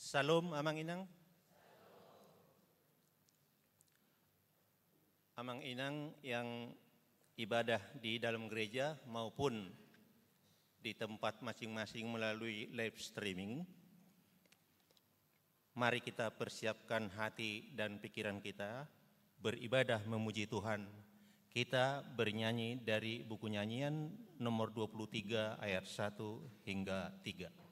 Salam Amang Inang. Amang Inang yang ibadah di dalam gereja maupun di tempat masing-masing melalui live streaming. Mari kita persiapkan hati dan pikiran kita beribadah memuji Tuhan. Kita bernyanyi dari buku nyanyian nomor 23 ayat 1 hingga 3.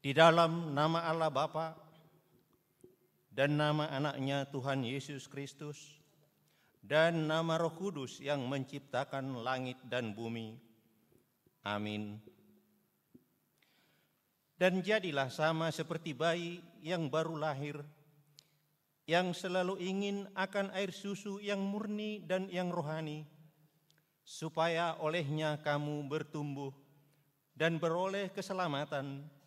Di dalam nama Allah Bapa dan nama anaknya Tuhan Yesus Kristus dan nama Roh Kudus yang menciptakan langit dan bumi. Amin. Dan jadilah sama seperti bayi yang baru lahir, yang selalu ingin akan air susu yang murni dan yang rohani, supaya olehnya kamu bertumbuh dan beroleh keselamatan,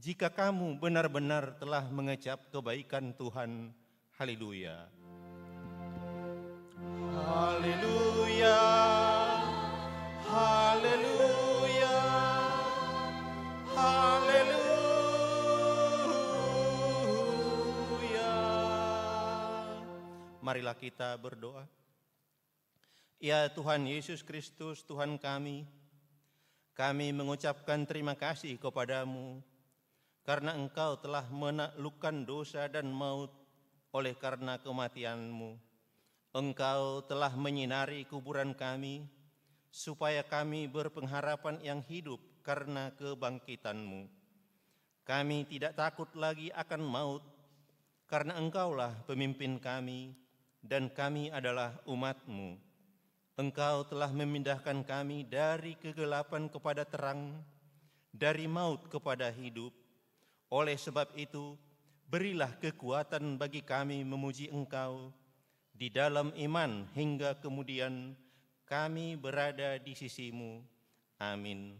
jika kamu benar-benar telah mengecap kebaikan Tuhan. Haleluya. Haleluya. Haleluya. Haleluya. Marilah kita berdoa. Ya Tuhan Yesus Kristus, Tuhan kami mengucapkan terima kasih kepadamu karena Engkau telah menaklukkan dosa dan maut oleh karena kematian-Mu. Engkau telah menyinari kuburan kami, supaya kami berpengharapan yang hidup karena kebangkitan-Mu. Kami tidak takut lagi akan maut, karena Engkaulah pemimpin kami, dan kami adalah umat-Mu. Engkau telah memindahkan kami dari kegelapan kepada terang, dari maut kepada hidup. Oleh sebab itu, berilah kekuatan bagi kami memuji Engkau di dalam iman hingga kemudian kami berada di sisi-Mu. Amin.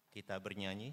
Kita bernyanyi.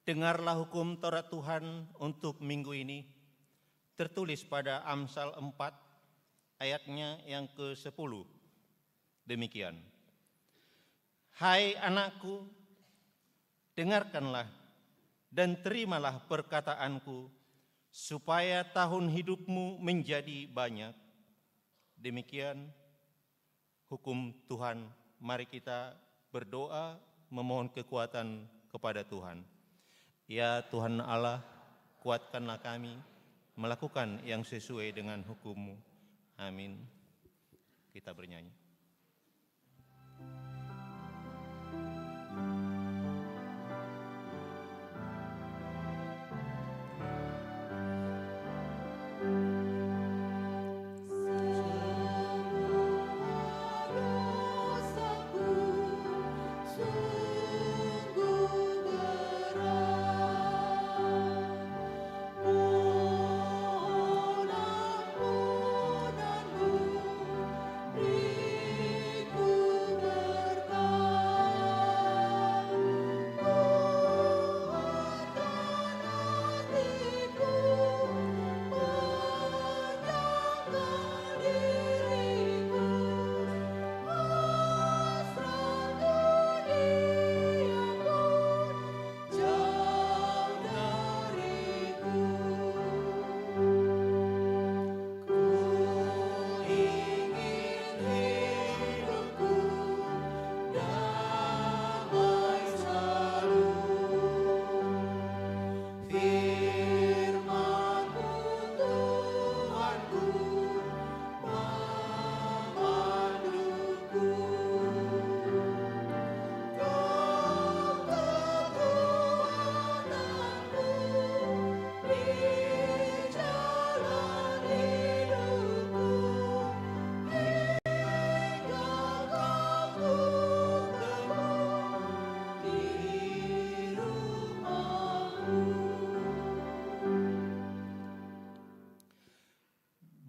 Dengarlah hukum Taurat Tuhan untuk minggu ini, tertulis pada Amsal 4 ayatnya yang ke-10. Demikian. Hai anakku, dengarkanlah dan terimalah perkataanku, supaya tahun hidupmu menjadi banyak. Demikian hukum Tuhan. Mari kita berdoa memohon kekuatan kepada Tuhan. Ya Tuhan Allah, kuatkanlah kami melakukan yang sesuai dengan hukum-Mu. Amin. Kita bernyanyi.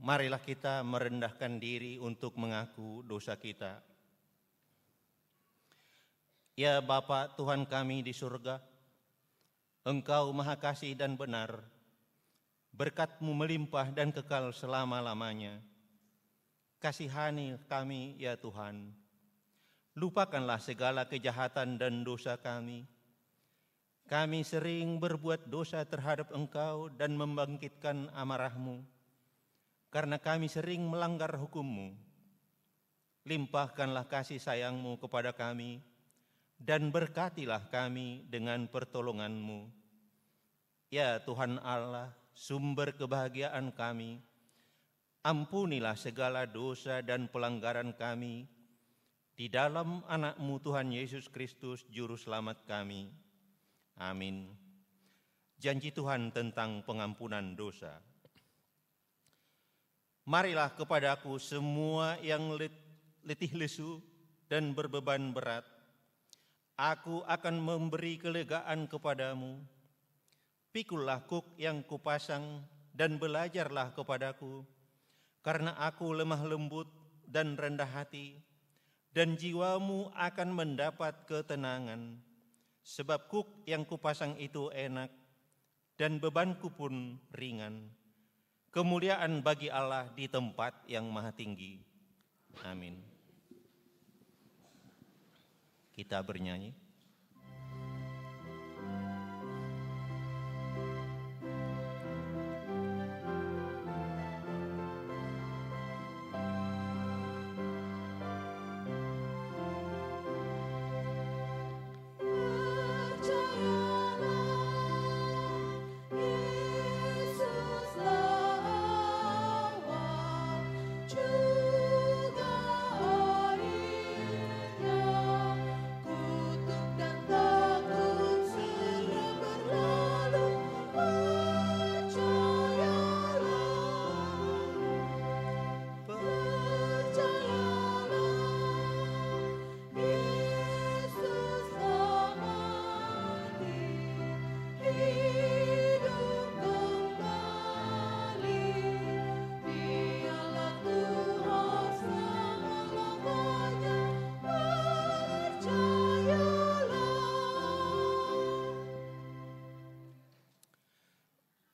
Marilah kita merendahkan diri untuk mengaku dosa kita. Ya Bapa Tuhan kami di surga, Engkau Maha Kasih dan benar, berkat-Mu melimpah dan kekal selama-lamanya. Kasihani kami ya Tuhan, lupakanlah segala kejahatan dan dosa kami. Kami sering berbuat dosa terhadap Engkau dan membangkitkan amarah-Mu. Karena kami sering melanggar hukum-Mu, limpahkanlah kasih sayang-Mu kepada kami, dan berkatilah kami dengan pertolongan-Mu. Ya Tuhan Allah, sumber kebahagiaan kami, ampunilah segala dosa dan pelanggaran kami, di dalam anak-Mu Tuhan Yesus Kristus, Juru Selamat kami. Amin. Janji Tuhan tentang pengampunan dosa. Marilah kepadaku semua yang letih lesu dan berbeban berat. Aku akan memberi kelegaan kepadamu. Pikullah kuk yang kupasang dan belajarlah kepadaku, karena aku lemah lembut dan rendah hati, dan jiwamu akan mendapat ketenangan. Sebab kuk yang kupasang itu enak, dan bebanku pun ringan. Kemuliaan bagi Allah di tempat yang maha tinggi. Amin. Kita bernyanyi.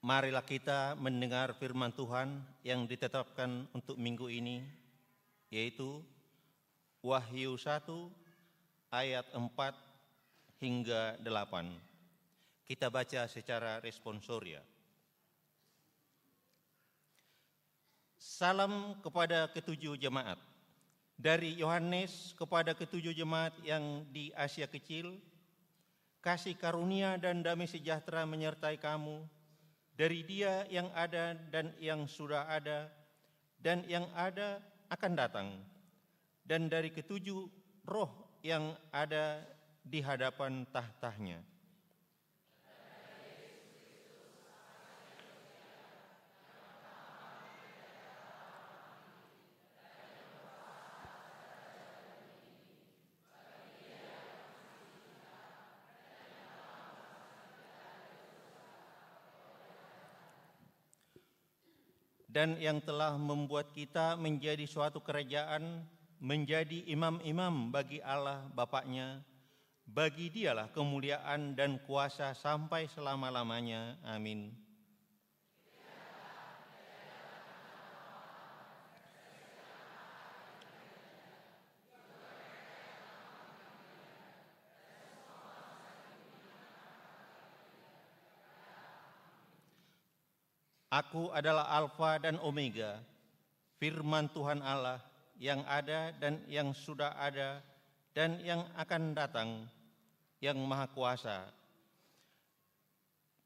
Marilah kita mendengar firman Tuhan yang ditetapkan untuk minggu ini, yaitu Wahyu 1 ayat 4 hingga 8. Kita baca secara responsoria. Salam kepada ketujuh jemaat. Dari Yohanes kepada ketujuh jemaat yang di Asia Kecil, kasih karunia dan damai sejahtera menyertai kamu, dari Dia yang ada dan yang sudah ada dan yang ada akan datang, dan dari ketujuh roh yang ada di hadapan tahtanya. Dan yang telah membuat kita menjadi suatu kerajaan, menjadi imam-imam bagi Allah Bapa-Nya. Bagi Dialah kemuliaan dan kuasa sampai selama-lamanya. Amin. Aku adalah Alfa dan Omega, firman Tuhan Allah yang ada dan yang sudah ada dan yang akan datang, yang Maha Kuasa.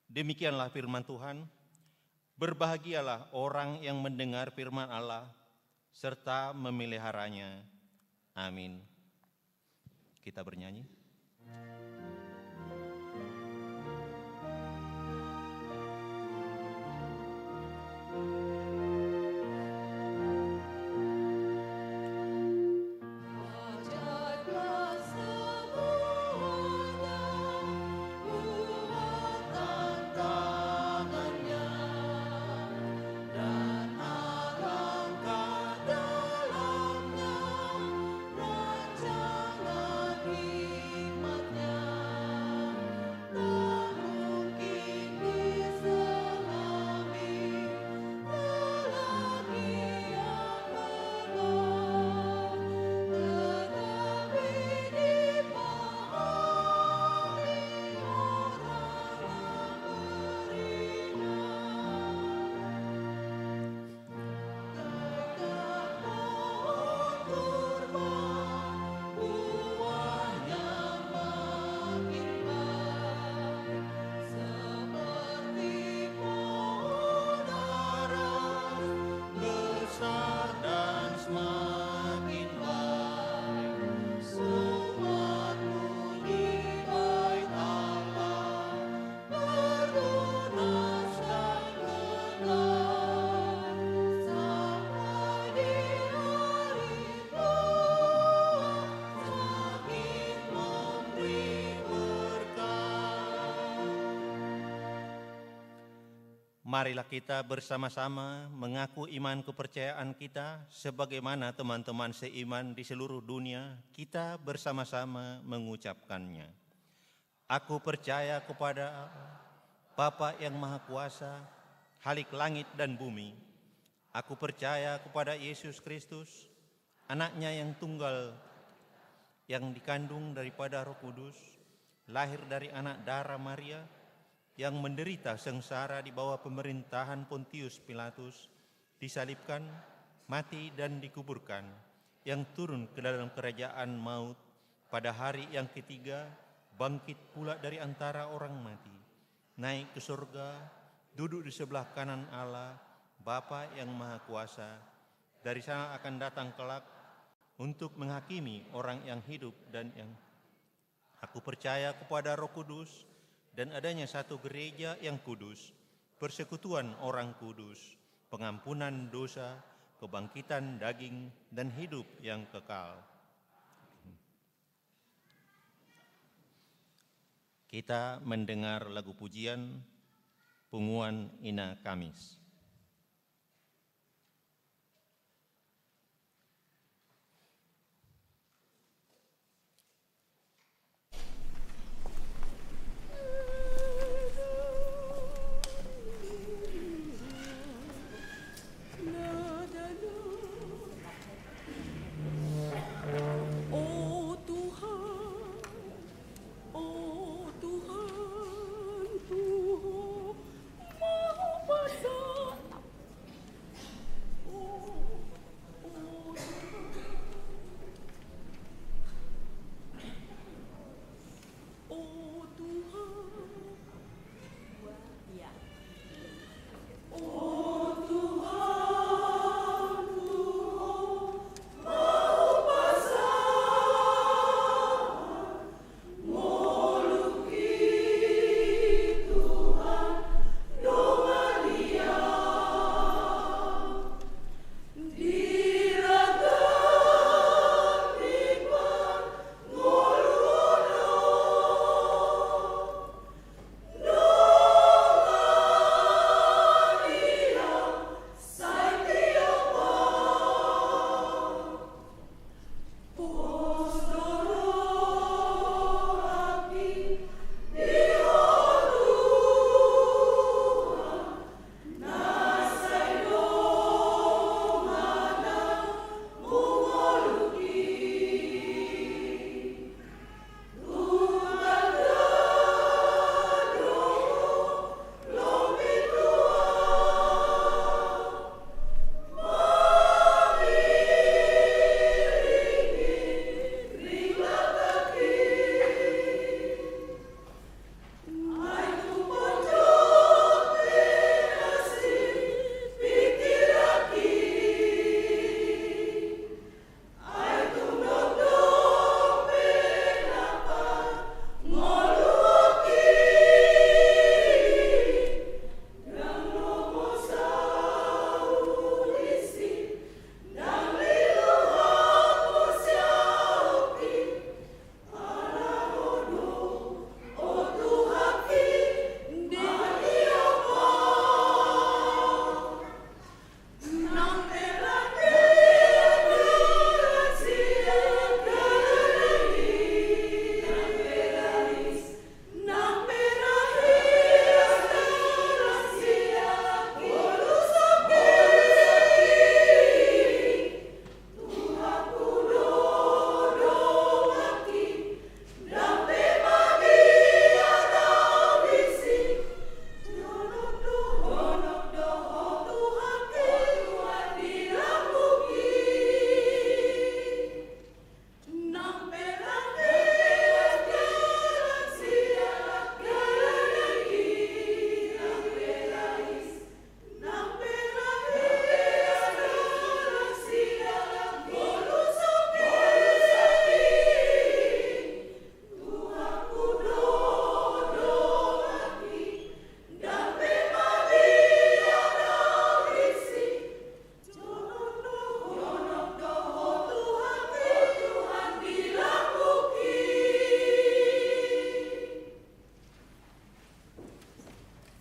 Demikianlah firman Tuhan. Berbahagialah orang yang mendengar firman Allah serta memeliharanya. Amin. Kita bernyanyi. Marilah kita bersama-sama mengaku iman kepercayaan kita sebagaimana teman-teman seiman di seluruh dunia kita bersama-sama mengucapkannya. Aku percaya kepada Bapa yang Maha Kuasa, Khalik langit dan bumi. Aku percaya kepada Yesus Kristus, Anaknya yang tunggal, yang dikandung daripada Roh Kudus, lahir dari anak darah Maria, yang menderita sengsara di bawah pemerintahan Pontius Pilatus, disalibkan, mati dan dikuburkan, yang turun ke dalam kerajaan maut, pada hari yang ketiga bangkit pula dari antara orang mati, naik ke surga, duduk di sebelah kanan Allah, Bapa yang Maha Kuasa. Dari sana akan datang kelak untuk menghakimi orang yang hidup dan yang. Aku percaya kepada Roh Kudus dan adanya satu gereja yang kudus, persekutuan orang kudus, pengampunan dosa, kebangkitan daging, dan hidup yang kekal. Kita mendengar lagu pujian Punguan Ina Kamis.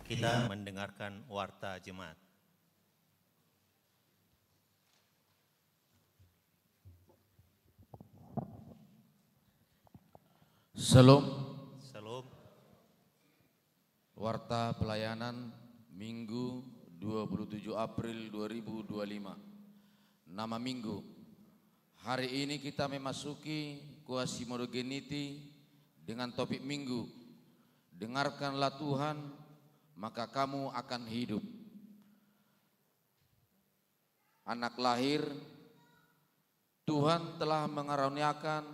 Kita mendengarkan warta jemaat. Salam. Salam. Warta pelayanan Minggu 27 April 2025. Nama Minggu, Hari ini kita memasuki Quasimodogeniti dengan topik minggu. Dengarkanlah Tuhan, maka kamu akan hidup. Anak lahir, Tuhan telah mengaruniakan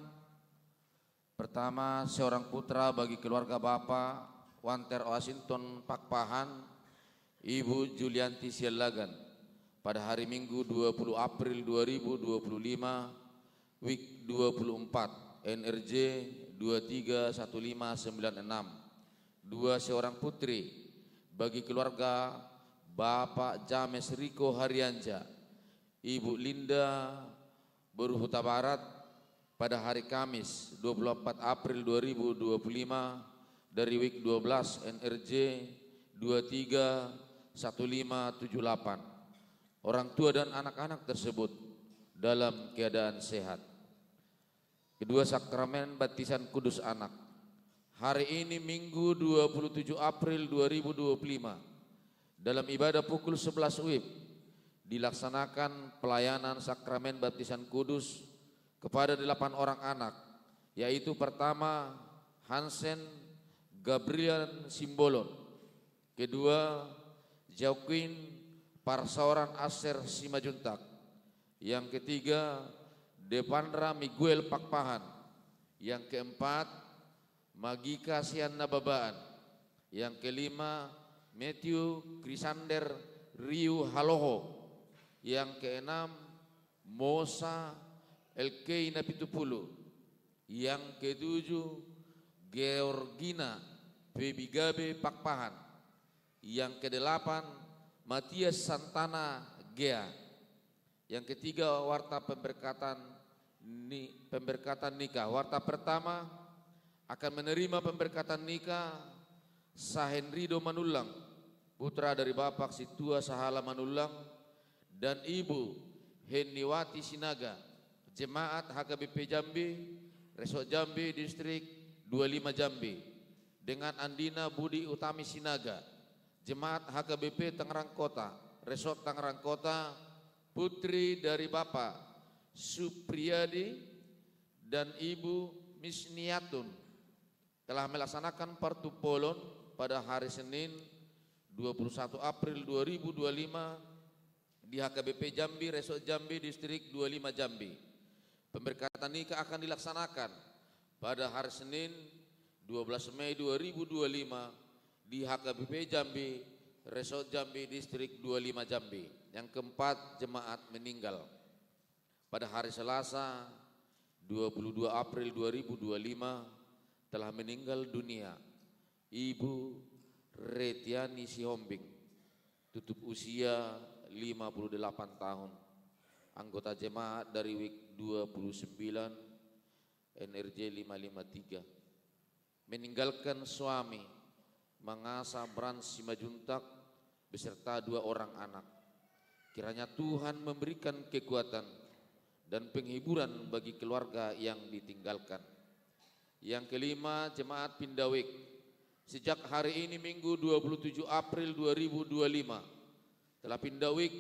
pertama seorang putra bagi keluarga Bapak Walter Washington Pakpahan, Ibu Julianti Sialagan pada hari Minggu 20 April 2025, Week 24, NRJ 231596. Dua seorang putri bagi keluarga Bapak James Riko Harianja, Ibu Linda Berhuta Barat pada hari Kamis 24 April 2025 dari Week 12 NRJ 231578. Orang tua dan anak-anak tersebut dalam keadaan sehat. Kedua sakramen baptisan kudus anak. Hari ini Minggu 27 April 2025 dalam ibadah pukul 11 WIB dilaksanakan pelayanan sakramen baptisan kudus kepada 8 orang anak, yaitu pertama Hansen Gabriel Simbolon, kedua Joaquin Parsaoran Aser Simajuntak, yang ketiga Devandra Miguel Pakpahan, yang keempat Magika Sian Nababaan, yang kelima Matthew Krisander Riu Haloho, yang keenam Mosa Elkei Napitupulu, yang ketujuh Georgina Pebigabe Pakpahan, yang kedelapan Matias Santana Gea, yang ketiga warta pemberkatan nikah. Warta pertama akan menerima pemberkatan nikah Sahenrido Manulang, putra dari Bapak Situa Sahala Manulang dan Ibu Heniwati Sinaga, Jemaat HKBP Jambi, Resort Jambi Distrik 25 Jambi, dengan Andina Budi Utami Sinaga, Jemaat HKBP Tangerang Kota, Resort Tangerang Kota, putri dari Bapak Supriyadi dan Ibu Misniatun, telah melaksanakan partupolon pada hari Senin 21 April 2025 di HKBP Jambi, Resort Jambi Distrik 25 Jambi. Pemberkatan nikah akan dilaksanakan pada hari Senin 12 Mei 2025 di HKBP Jambi, Resort Jambi Distrik 25 Jambi. Yang keempat, jemaat meninggal. Pada hari Selasa 22 April 2025 telah meninggal dunia Ibu Retiani Sihombing, tutup usia 58 tahun, anggota jemaat dari Week 29 NRJ 553, meninggalkan suami Mangasa Bran Simajuntak beserta 2 orang anak. Kiranya Tuhan memberikan kekuatan dan penghiburan bagi keluarga yang ditinggalkan. Yang kelima, jemaat Pindawik. Sejak hari ini Minggu 27 April 2025 telah Pindawik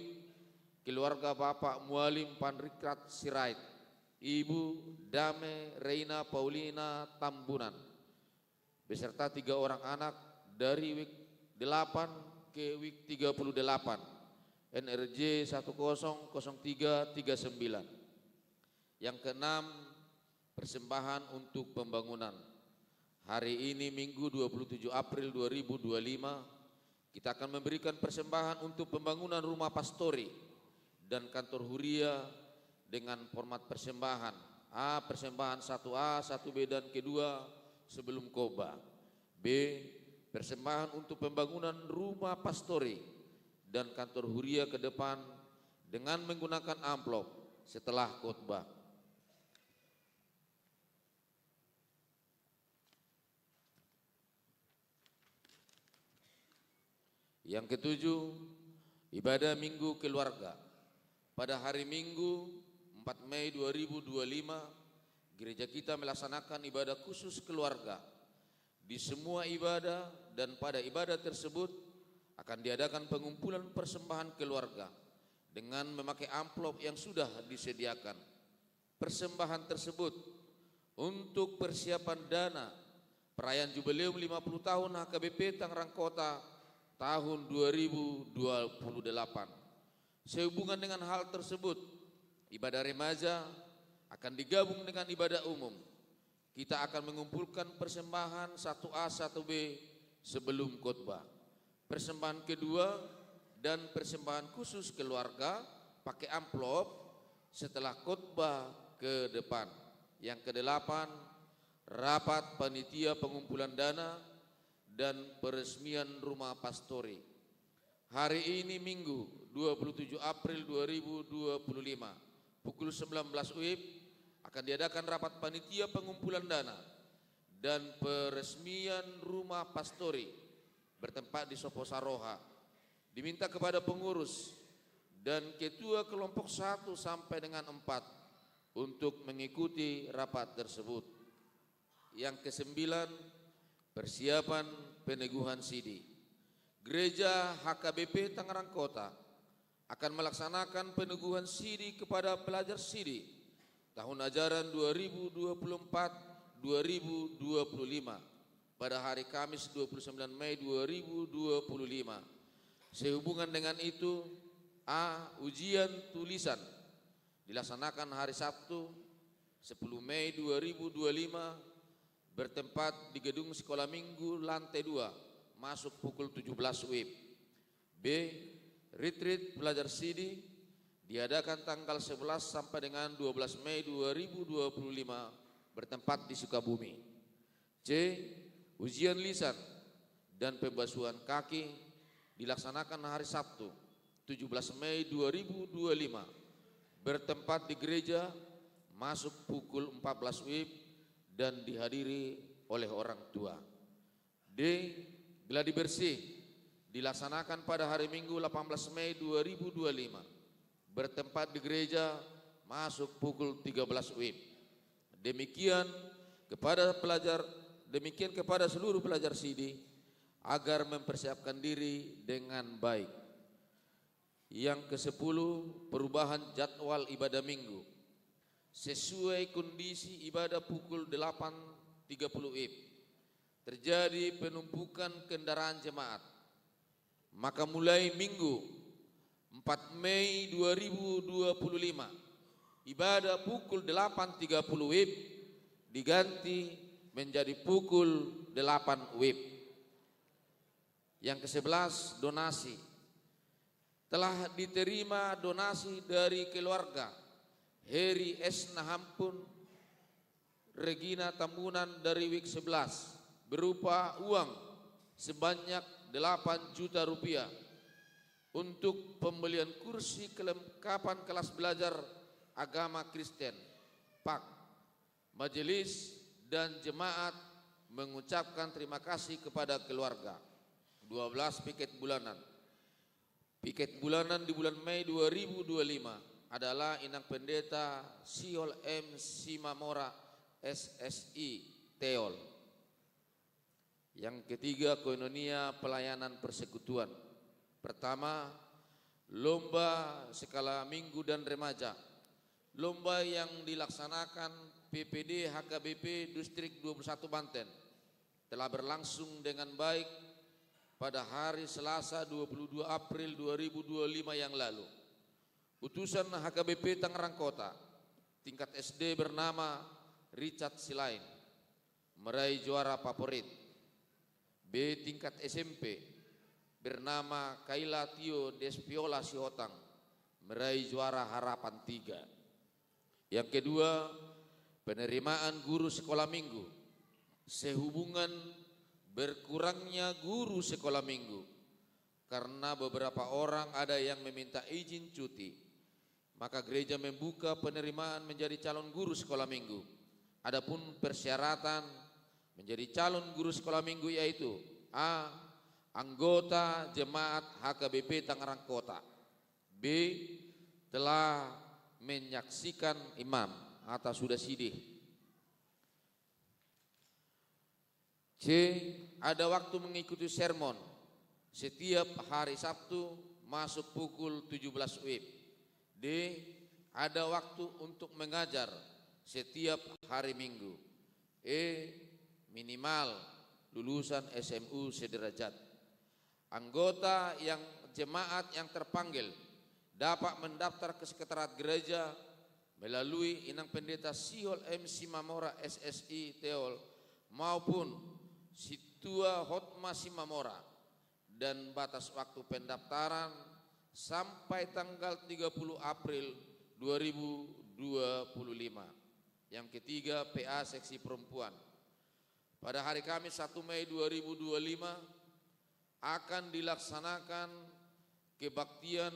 keluarga Bapak Mualim Panrikrat Sirait, Ibu Dame Reina Paulina Tambunan beserta 3 orang anak dari Week 8 ke Week 38 NRJ 100339. Yang keenam, persembahan untuk pembangunan. Hari ini Minggu 27 April 2025 kita akan memberikan persembahan untuk pembangunan rumah pastori dan kantor huria dengan format persembahan A, persembahan 1A, 1B dan kedua sebelum khoba. B, persembahan untuk pembangunan rumah pastori dan kantor huria ke depan dengan menggunakan amplop setelah khotbah. Yang ketujuh, ibadah Minggu Keluarga. Pada hari Minggu 4 Mei 2025, gereja kita melaksanakan ibadah khusus keluarga. Di semua ibadah dan pada ibadah tersebut akan diadakan pengumpulan persembahan keluarga dengan memakai amplop yang sudah disediakan. persembahan tersebut untuk persiapan dana perayaan jubileum 50 tahun HKBP Tangerang Kota tahun 2028. Sehubungan dengan hal tersebut, ibadah remaja akan digabung dengan ibadah umum. Kita akan mengumpulkan persembahan 1A 1B sebelum khotbah. Persembahan kedua dan persembahan khusus keluarga pakai amplop setelah khotbah ke depan. Yang kedelapan, rapat panitia pengumpulan dana dan peresmian rumah pastori. Hari ini Minggu 27 April 2025 pukul 19 WIB akan diadakan rapat panitia pengumpulan dana dan peresmian rumah pastori bertempat di Sopo Saroha. Diminta kepada pengurus dan ketua kelompok 1 sampai dengan 4 untuk mengikuti rapat tersebut. Yang kesembilan, persiapan peneguhan sidi. Gereja HKBP Tangerang Kota akan melaksanakan peneguhan sidi kepada pelajar sidi tahun ajaran 2024-2025 pada hari Kamis 29 Mei 2025. Sehubungan dengan itu, A. Ujian tulisan dilaksanakan hari Sabtu 10 Mei 2025 bertempat di gedung sekolah minggu lantai 2 masuk pukul 17 WIB. B. Retreat pelajar sidi diadakan tanggal 11 sampai dengan 12 Mei 2025 bertempat di Sukabumi. C. Ujian lisan dan pembasuhan kaki dilaksanakan hari Sabtu 17 Mei 2025 bertempat di gereja masuk pukul 14 WIB dan dihadiri oleh orang tua. D. Gladi bersih dilaksanakan pada hari Minggu 18 Mei 2025 bertempat di gereja masuk pukul 13 WIB. Demikian kepada seluruh pelajar sidi agar mempersiapkan diri dengan baik. Yang ke-10, perubahan jadwal ibadah minggu. Sesuai kondisi ibadah pukul 8.30 WIB terjadi penumpukan kendaraan jemaat. Maka mulai Minggu 4 Mei 2025 ibadah pukul 8.30 WIB diganti menjadi pukul 8 WIB. Yang ke-11, donasi. Telah diterima donasi dari keluarga Heri S. Nahampun, Regina Tambunan dari WIK 11 berupa uang sebanyak 8 juta rupiah untuk pembelian kursi kelengkapan kelas belajar agama Kristen. PAK. Majelis dan jemaat mengucapkan terima kasih kepada keluarga. 12. Piket bulanan. Piket bulanan di bulan Mei 2025 adalah Inang Pendeta Siol M. Simamora SSI Teol. Yang ketiga, koinonia pelayanan persekutuan. Pertama, lomba skala minggu dan remaja. Lomba yang dilaksanakan PPD HKBP Distrik 21 Banten telah berlangsung dengan baik pada hari Selasa 22 April 2025 yang lalu. Utusan HKBP Tangerang Kota tingkat SD bernama Richard Silain meraih juara favorit. B. Tingkat SMP bernama Kaila Tio Despiola Sihotang meraih juara harapan 3. Yang kedua, penerimaan guru sekolah minggu. Sehubungan berkurangnya guru sekolah minggu karena beberapa orang ada yang meminta izin cuti, maka gereja membuka penerimaan menjadi calon guru sekolah minggu. Adapun persyaratan menjadi calon guru sekolah minggu yaitu A. Anggota jemaat HKBP Tangerang Kota. B. Telah menyaksikan imam atau sudah sidih. C. Ada waktu mengikuti sermon setiap hari Sabtu masuk pukul 17 WIB. D. Ada waktu untuk mengajar setiap hari Minggu. Minimal lulusan SMU sederajat. Anggota jemaat yang terpanggil dapat mendaftar ke sekretariat gereja melalui Inang Pendeta Sihol M. Simamora SSI Teol maupun Situa Hotma Simamora, dan batas waktu pendaftaran sampai tanggal 30 April 2025. Yang ketiga, PA Seksi Perempuan. Pada hari Kamis 1 Mei 2025 akan dilaksanakan kebaktian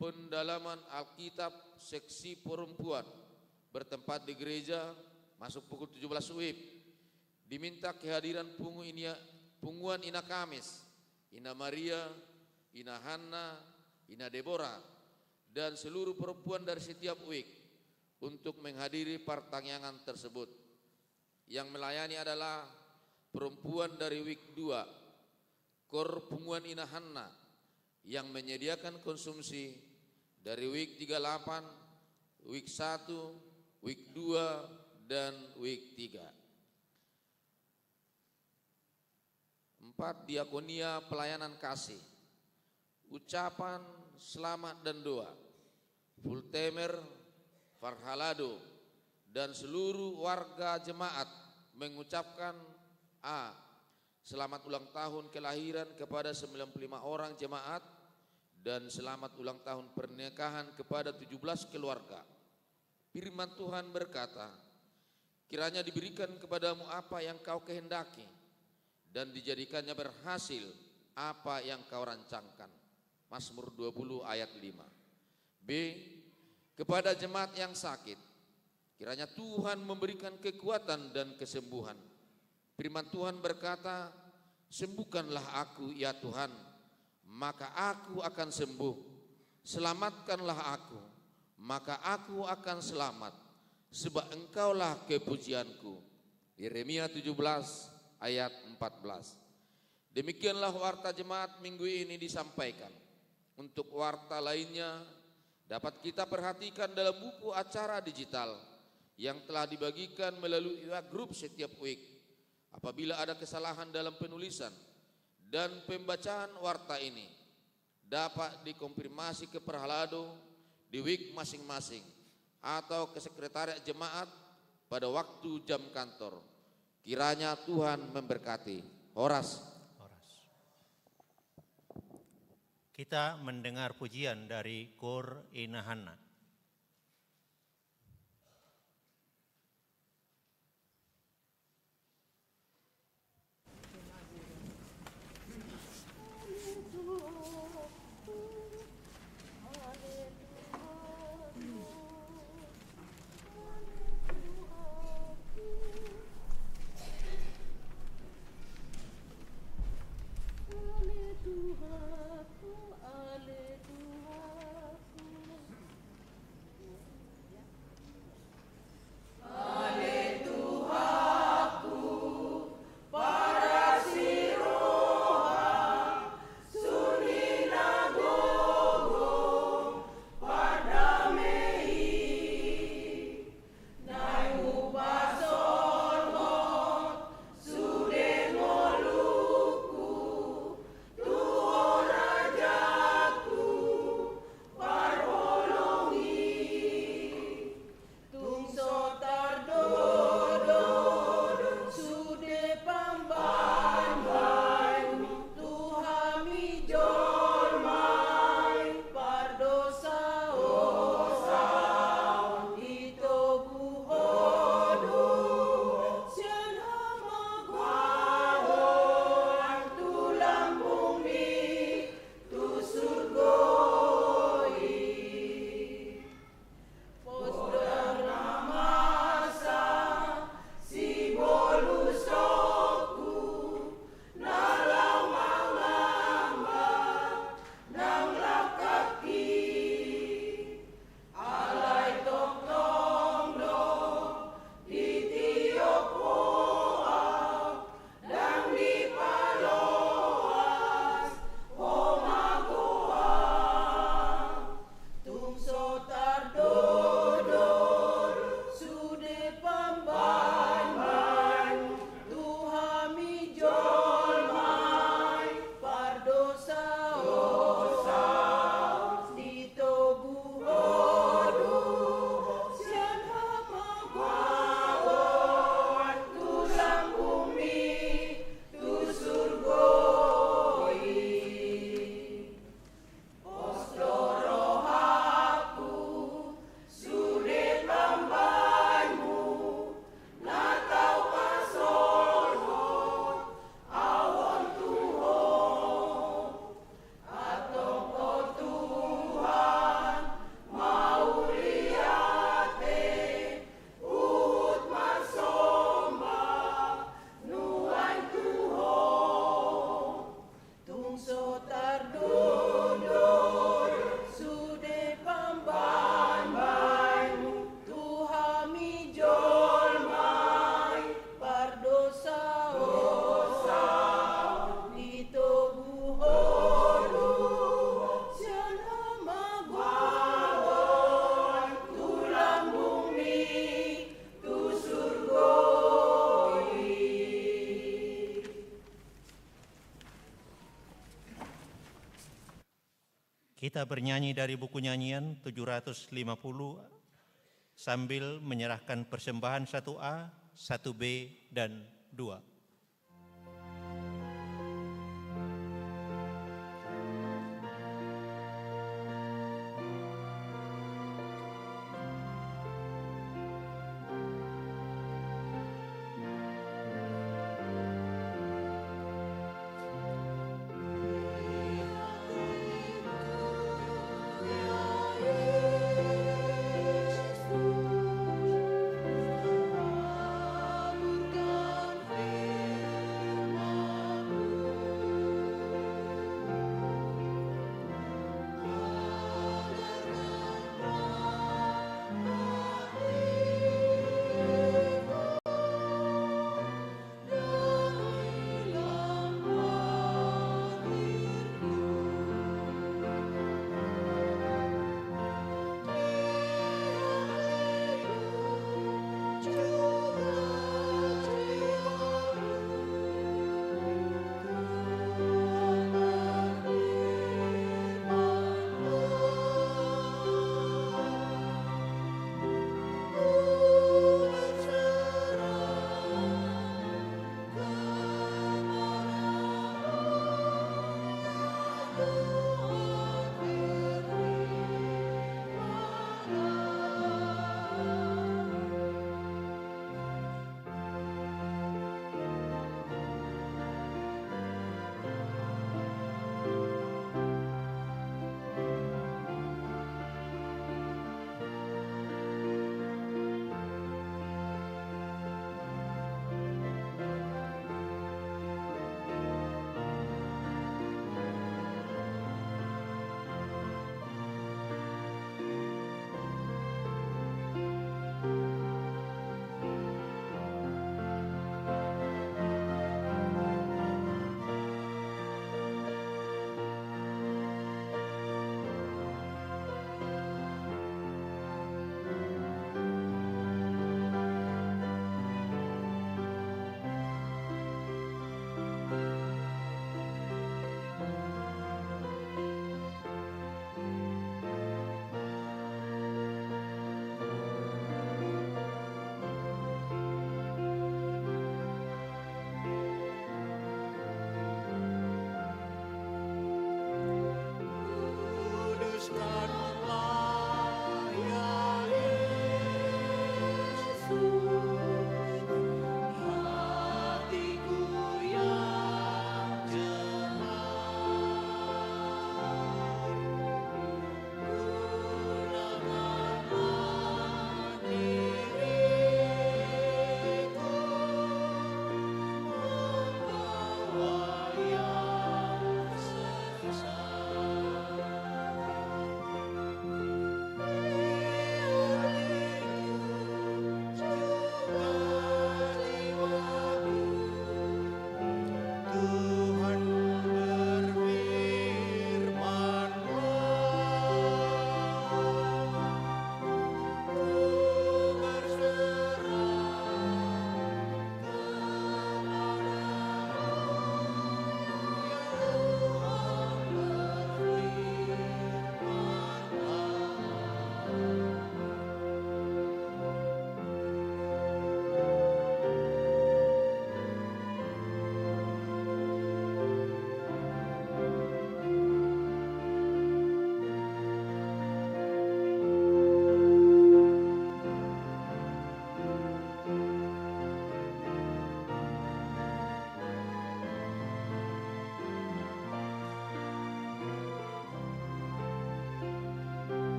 pendalaman Alkitab Seksi Perempuan bertempat di gereja masuk pukul 17 WIB. Diminta kehadiran punguan Ina Kamis, Ina Maria, Ina Hanna, Ina Deborah, dan seluruh perempuan dari setiap WIK untuk menghadiri pertanyaan tersebut. Yang melayani adalah perempuan dari WIK 2, Kor Punguan Ina Hanna, yang menyediakan konsumsi dari WIK 38, WIK 1, WIK 2, dan WIK 3. 4. Diakonia pelayanan kasih, ucapan selamat dan doa. Fultemer, Farhalado, dan seluruh warga jemaat mengucapkan selamat ulang tahun kelahiran kepada 95 orang jemaat dan selamat ulang tahun pernikahan kepada 17 keluarga. Firman Tuhan berkata, kiranya diberikan kepadamu apa yang kau kehendaki dan dijadikannya berhasil apa yang kau rancangkan. Mazmur 20 ayat 5. B. Kepada jemaat yang sakit, kiranya Tuhan memberikan kekuatan dan kesembuhan. Firman Tuhan berkata, sembuhkanlah aku ya Tuhan, maka aku akan sembuh. Selamatkanlah aku, maka aku akan selamat, sebab Engkaulah kepujianku. Yeremia 17 ayat 14. Demikianlah warta jemaat minggu ini disampaikan. Untuk warta lainnya dapat kita perhatikan dalam buku acara digital yang telah dibagikan melalui grup setiap week. Apabila ada kesalahan dalam penulisan dan pembacaan warta ini, dapat dikonfirmasi ke Perhalado di week masing-masing atau ke sekretariat jemaat pada waktu jam kantor. Kiranya Tuhan memberkati. Horas. Kita mendengar pujian dari Kor Ina Hanna. Kita bernyanyi dari buku nyanyian 750 sambil menyerahkan persembahan 1A, 1B, dan 2. Aburkan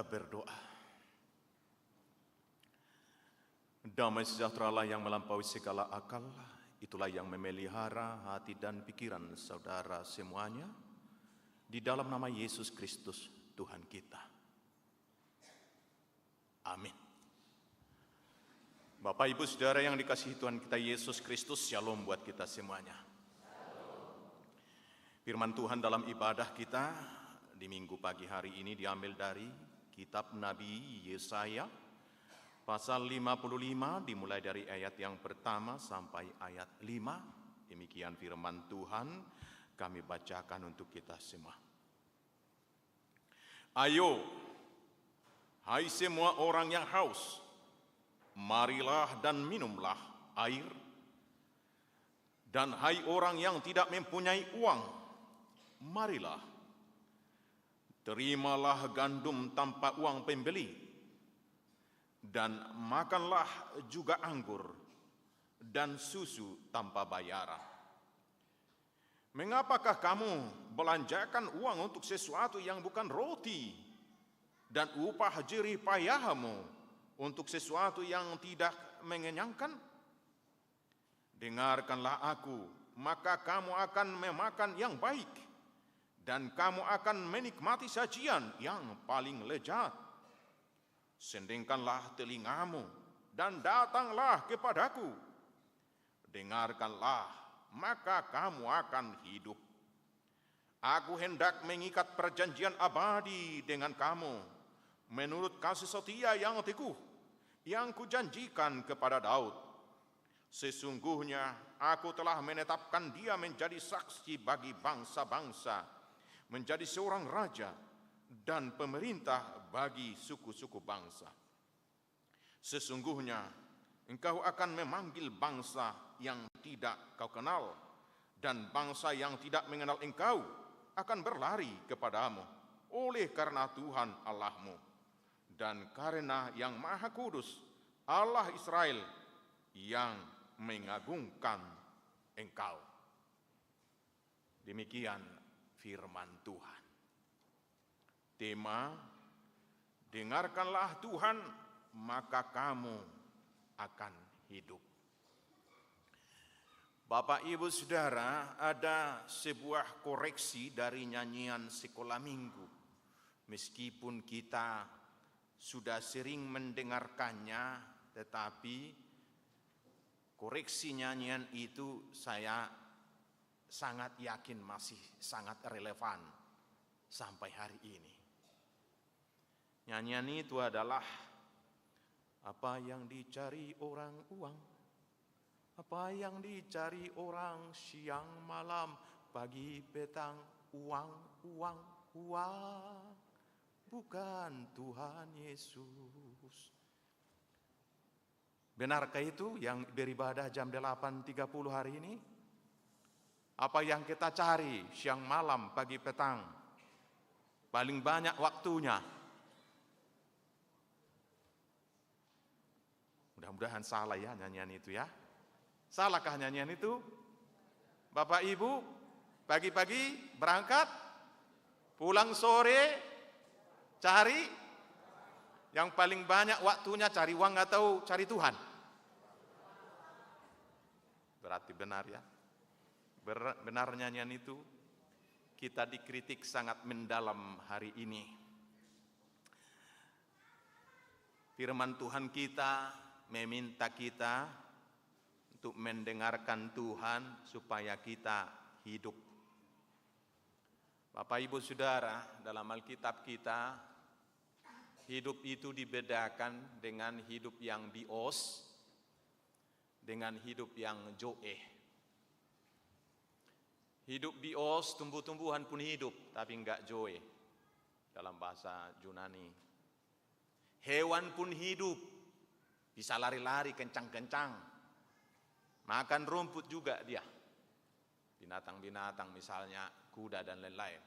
Kita berdoa. Damai sejahtera Allah yang melampaui segala akal, itulah yang memelihara hati dan pikiran saudara semuanya, di dalam nama Yesus Kristus Tuhan kita. Amin. Bapak Ibu Saudara yang dikasihi Tuhan kita Yesus Kristus, Shalom buat kita semuanya. Firman Tuhan dalam ibadah kita di minggu pagi hari ini diambil dari kitab Nabi Yesaya pasal 55 dimulai dari ayat yang pertama sampai ayat 5. Demikian firman Tuhan kami bacakan untuk kita semua. Ayo, hai semua orang yang haus, marilah dan minumlah air. Dan hai orang yang tidak mempunyai uang, marilah, terimalah gandum tanpa uang pembeli, dan makanlah juga anggur dan susu tanpa bayaran. Mengapakah kamu belanjakan uang untuk sesuatu yang bukan roti, dan upah jerih payahmu untuk sesuatu yang tidak mengenyangkan? Dengarkanlah aku, maka kamu akan memakan yang baik, dan kamu akan menikmati sajian yang paling lezat. Sendingkanlah telingamu dan datanglah kepadaku. Dengarkanlah, maka kamu akan hidup. Aku hendak mengikat perjanjian abadi dengan kamu, menurut kasih setia yang teguh, yang kujanjikan kepada Daud. Sesungguhnya aku telah menetapkan dia menjadi saksi bagi bangsa-bangsa, menjadi seorang raja dan pemerintah bagi suku-suku bangsa. Sesungguhnya engkau akan memanggil bangsa yang tidak kau kenal, dan bangsa yang tidak mengenal engkau akan berlari kepadamu oleh karena Tuhan Allahmu dan karena yang Maha Kudus, Allah Israel, yang mengagungkan engkau. Demikian firman Tuhan. Tema, dengarkanlah Tuhan, maka kamu akan hidup. Bapak Ibu Saudara, ada sebuah koreksi dari nyanyian sekolah minggu. Meskipun kita sudah sering mendengarkannya, tetapi koreksi nyanyian itu saya sangat yakin masih sangat relevan sampai hari ini. Nyanyian itu adalah, apa yang dicari orang uang, apa yang dicari orang siang malam, pagi petang, uang, uang, uang, bukan Tuhan Yesus. Benarkah itu yang beribadah jam 8.30 hari ini? Apa yang kita cari siang malam, pagi petang, paling banyak waktunya? Mudah-mudahan salah ya nyanyian itu ya. Salahkah nyanyian itu? Bapak Ibu, pagi-pagi berangkat, pulang sore, cari, yang paling banyak waktunya cari uang atau cari Tuhan? Berarti benar ya. Benar nyanyian itu. Kita dikritik sangat mendalam hari ini. Firman Tuhan kita meminta kita untuk mendengarkan Tuhan supaya kita hidup. Bapak Ibu Saudara, dalam Alkitab kita, hidup itu dibedakan dengan hidup yang bios, dengan hidup yang zoe. Hidup bios, tumbuh-tumbuhan pun hidup, tapi enggak zoe dalam bahasa Yunani. Hewan pun hidup, bisa lari-lari kencang-kencang, makan rumput juga dia. Binatang-binatang misalnya kuda dan lain-lain,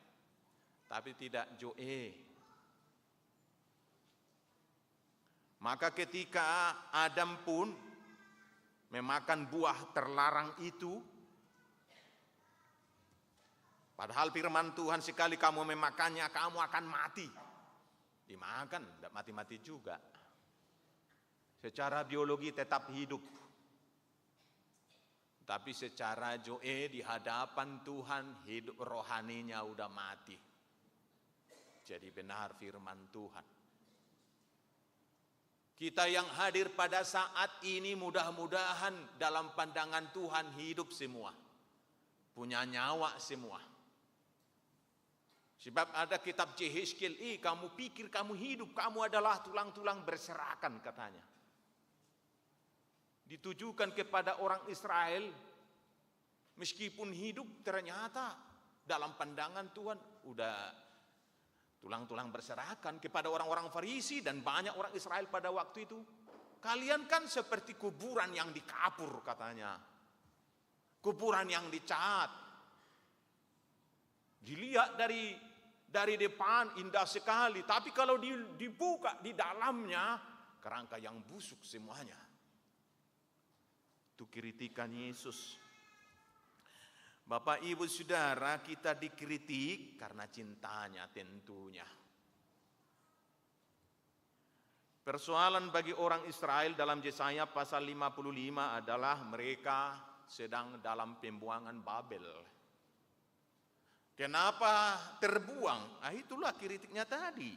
tapi tidak zoe. Maka ketika Adam pun memakan buah terlarang itu, padahal firman Tuhan sekali kamu memakannya kamu akan mati. dimakan, tidak mati-mati juga. Secara biologi tetap hidup. Tapi secara joe di hadapan Tuhan, hidup rohaninya udah mati. Jadi benar firman Tuhan. Kita yang hadir pada saat ini mudah-mudahan dalam pandangan Tuhan hidup semua. Punya nyawa semua. Sebab ada kitab Yehezkiel, kamu pikir kamu hidup, kamu adalah tulang-tulang berserakan katanya. Ditujukan kepada orang Israel, meskipun hidup ternyata dalam pandangan Tuhan udah tulang-tulang berserakan. Kepada orang-orang Farisi dan banyak orang Israel pada waktu itu, kalian kan seperti kuburan yang dikapur katanya, kuburan yang dicat. Dilihat dari depan indah sekali, tapi kalau dibuka di dalamnya kerangka yang busuk semuanya. Itu kritikan Yesus. Bapak, Ibu, Saudara, kita dikritik karena cintanya tentunya. Persoalan bagi orang Israel dalam Yesaya pasal 55 adalah mereka sedang dalam pembuangan Babel. Kenapa terbuang? Itulah kritiknya tadi.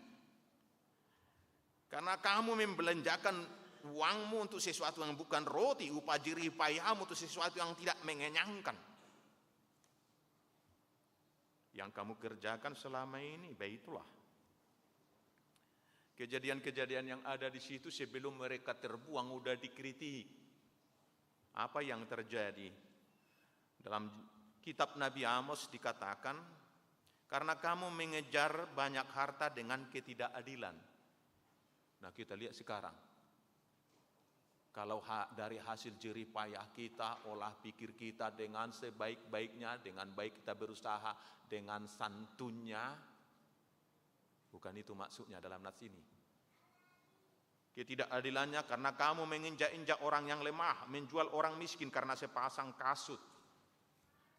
Karena kamu membelanjakan uangmu untuk sesuatu yang bukan roti, upah jerih payahmu untuk sesuatu yang tidak mengenyangkan. Yang kamu kerjakan selama ini, baiklah. Kejadian-kejadian yang ada di situ sebelum mereka terbuang udah dikritik. Apa yang terjadi? Dalam kitab Nabi Amos dikatakan, karena kamu mengejar banyak harta dengan ketidakadilan. Nah, kita lihat sekarang. Kalau dari hasil jerih payah kita, olah pikir kita dengan sebaik-baiknya, dengan baik kita berusaha, dengan santunnya, bukan itu maksudnya dalam nas ini. Ketidakadilannya karena kamu menginjak-injak orang yang lemah, menjual orang miskin karena sepasang kasut.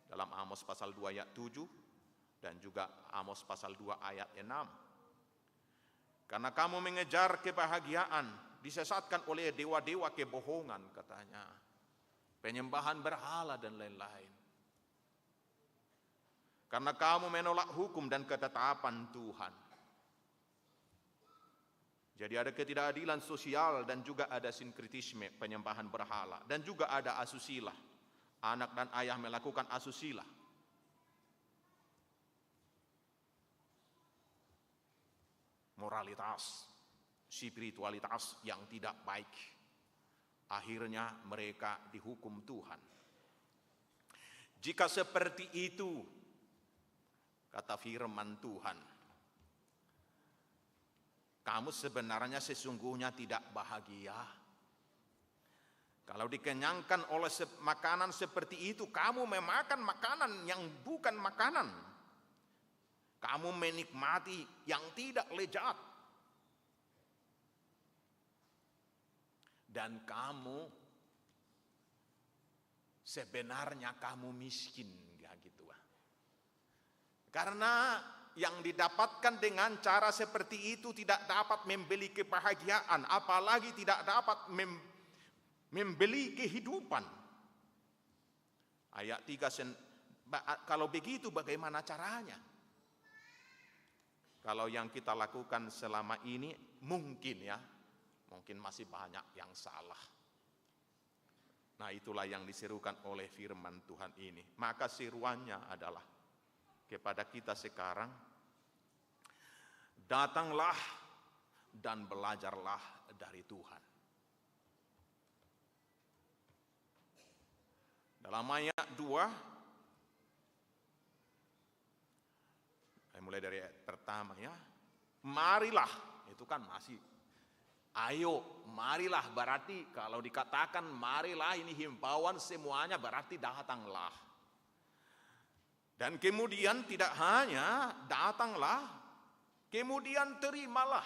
Dalam Amos pasal 2 ayat 7 dan juga Amos pasal 2 ayat 6. Karena kamu mengejar kebahagiaan, disesatkan oleh dewa-dewa kebohongan katanya, penyembahan berhala dan lain-lain. Karena kamu menolak hukum dan ketetapan Tuhan. Jadi ada ketidakadilan sosial dan juga ada sinkretisme, penyembahan berhala, dan juga ada asusila. Anak dan ayah melakukan asusila. Moralitas, spiritualitas yang tidak baik. Akhirnya mereka dihukum Tuhan. Jika seperti itu, kata firman Tuhan, kamu sebenarnya sesungguhnya tidak bahagia. Kalau dikenyangkan oleh makanan seperti itu, kamu memakan makanan yang bukan makanan. Kamu menikmati yang tidak lezat. Dan kamu sebenarnya kamu miskin, gitu. Karena yang didapatkan dengan cara seperti itu tidak dapat membeli kebahagiaan, apalagi tidak dapat membeli kehidupan. Ayat 3, kalau begitu bagaimana caranya? Kalau yang kita lakukan selama ini mungkin masih banyak yang salah. Nah, itulah yang diserukan oleh firman Tuhan ini. Maka seruannya adalah kepada kita sekarang, datanglah dan belajarlah dari Tuhan. Dalam ayat 2, mulai dari ayat pertama marilah, itu kan masih ayo, marilah berarti kalau dikatakan marilah ini himbauan semuanya berarti datanglah. Dan kemudian tidak hanya datanglah, kemudian terimalah.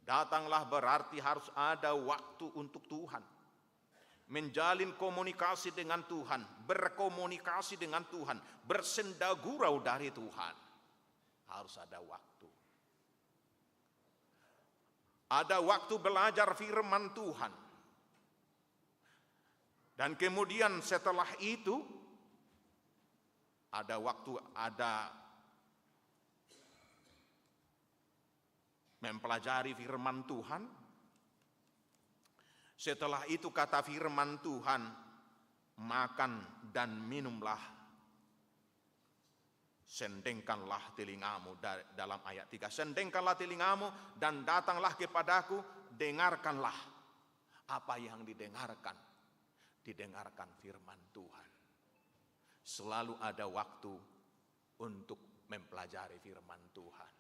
Datanglah berarti harus ada waktu untuk Tuhan. Menjalin komunikasi dengan Tuhan, berkomunikasi dengan Tuhan, bersendagurau dari Tuhan. Harus ada waktu. Ada waktu belajar firman Tuhan. Dan kemudian setelah itu, ada waktu mempelajari firman Tuhan. Setelah itu kata firman Tuhan, makan dan minumlah. Sendengkanlah telingamu, dalam ayat 3. Sendengkanlah telingamu dan datanglah kepadaku, dengarkanlah. Apa yang didengarkan? Didengarkan firman Tuhan. Selalu ada waktu untuk mempelajari firman Tuhan.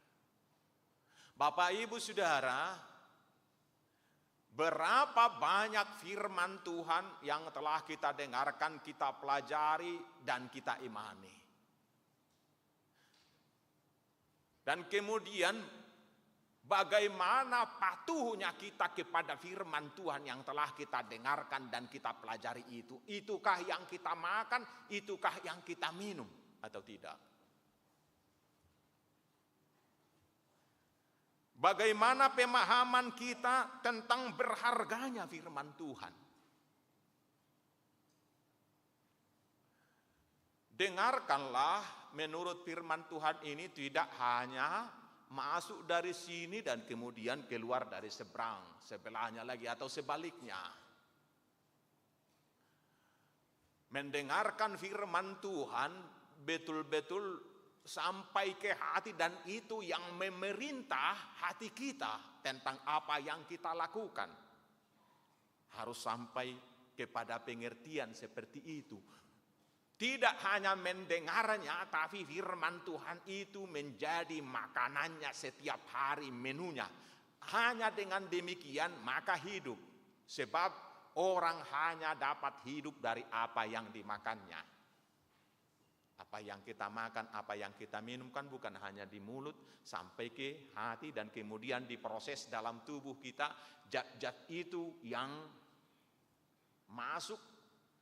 Bapak, Ibu, Saudara, berapa banyak firman Tuhan yang telah kita dengarkan, kita pelajari, dan kita imani. Dan kemudian bagaimana patuhnya kita kepada firman Tuhan yang telah kita dengarkan dan kita pelajari itu. Itukah yang kita makan, itukah yang kita minum atau tidak? Bagaimana pemahaman kita tentang berharganya firman Tuhan? Dengarkanlah, menurut firman Tuhan ini tidak hanya masuk dari sini dan kemudian keluar dari seberang, sebelahnya lagi atau sebaliknya. Mendengarkan firman Tuhan betul-betul sampai ke hati, dan itu yang memerintah hati kita tentang apa yang kita lakukan. Harus sampai kepada pengertian seperti itu. Tidak hanya mendengarnya, tapi firman Tuhan itu menjadi makanannya setiap hari, menunya. Hanya dengan demikian maka hidup. Sebab orang hanya dapat hidup dari apa yang dimakannya. Apa yang kita makan, apa yang kita minum kan bukan hanya di mulut, sampai ke hati dan kemudian diproses dalam tubuh kita. Zat-zat itu yang masuk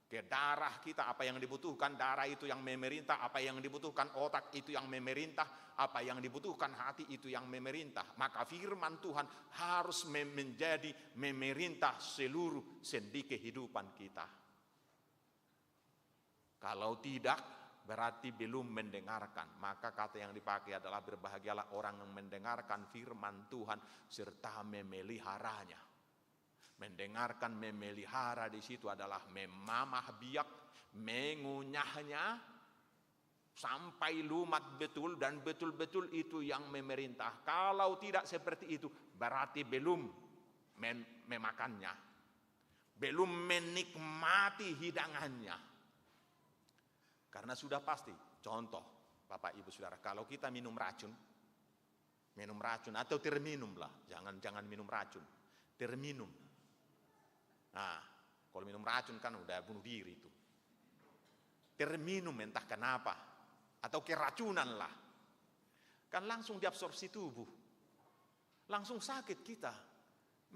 ke darah kita, apa yang dibutuhkan darah itu yang memerintah, apa yang dibutuhkan otak itu yang memerintah, apa yang dibutuhkan hati itu yang memerintah. Maka firman Tuhan harus menjadi memerintah seluruh sendi kehidupan kita. Kalau tidak, berarti belum mendengarkan. Maka kata yang dipakai adalah berbahagialah orang yang mendengarkan firman Tuhan serta memeliharanya. Mendengarkan, memelihara di situ adalah memamah biak, mengunyahnya sampai lumat betul, dan betul-betul itu yang memerintah. Kalau tidak seperti itu, berarti belum memakannya, belum menikmati hidangannya. Karena sudah pasti, contoh Bapak Ibu Saudara, kalau kita minum racun atau terminum lah, jangan minum racun, terminum. Nah, kalau minum racun kan udah bunuh diri itu. Terminum entah kenapa, atau keracunan lah, kan langsung diabsorpsi tubuh, langsung sakit kita,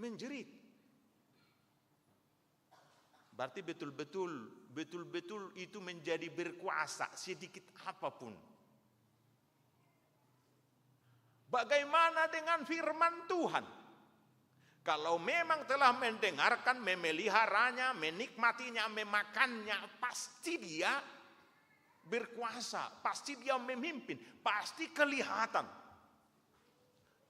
menjerit. Berarti betul-betul itu menjadi berkuasa sedikit apapun. Bagaimana dengan firman Tuhan? Kalau memang telah mendengarkan, memeliharanya, menikmatinya, memakannya, pasti dia berkuasa, pasti dia memimpin, pasti kelihatan.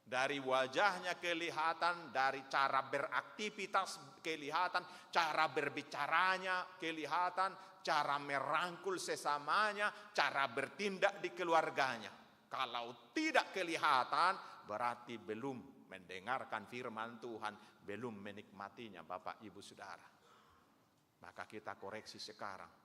Dari wajahnya kelihatan, dari cara beraktivitas kelihatan, cara berbicaranya kelihatan, cara merangkul sesamanya, cara bertindak di keluarganya. Kalau tidak kelihatan, berarti belum mendengarkan firman Tuhan, belum menikmatinya Bapak Ibu Saudara. Maka kita koreksi sekarang.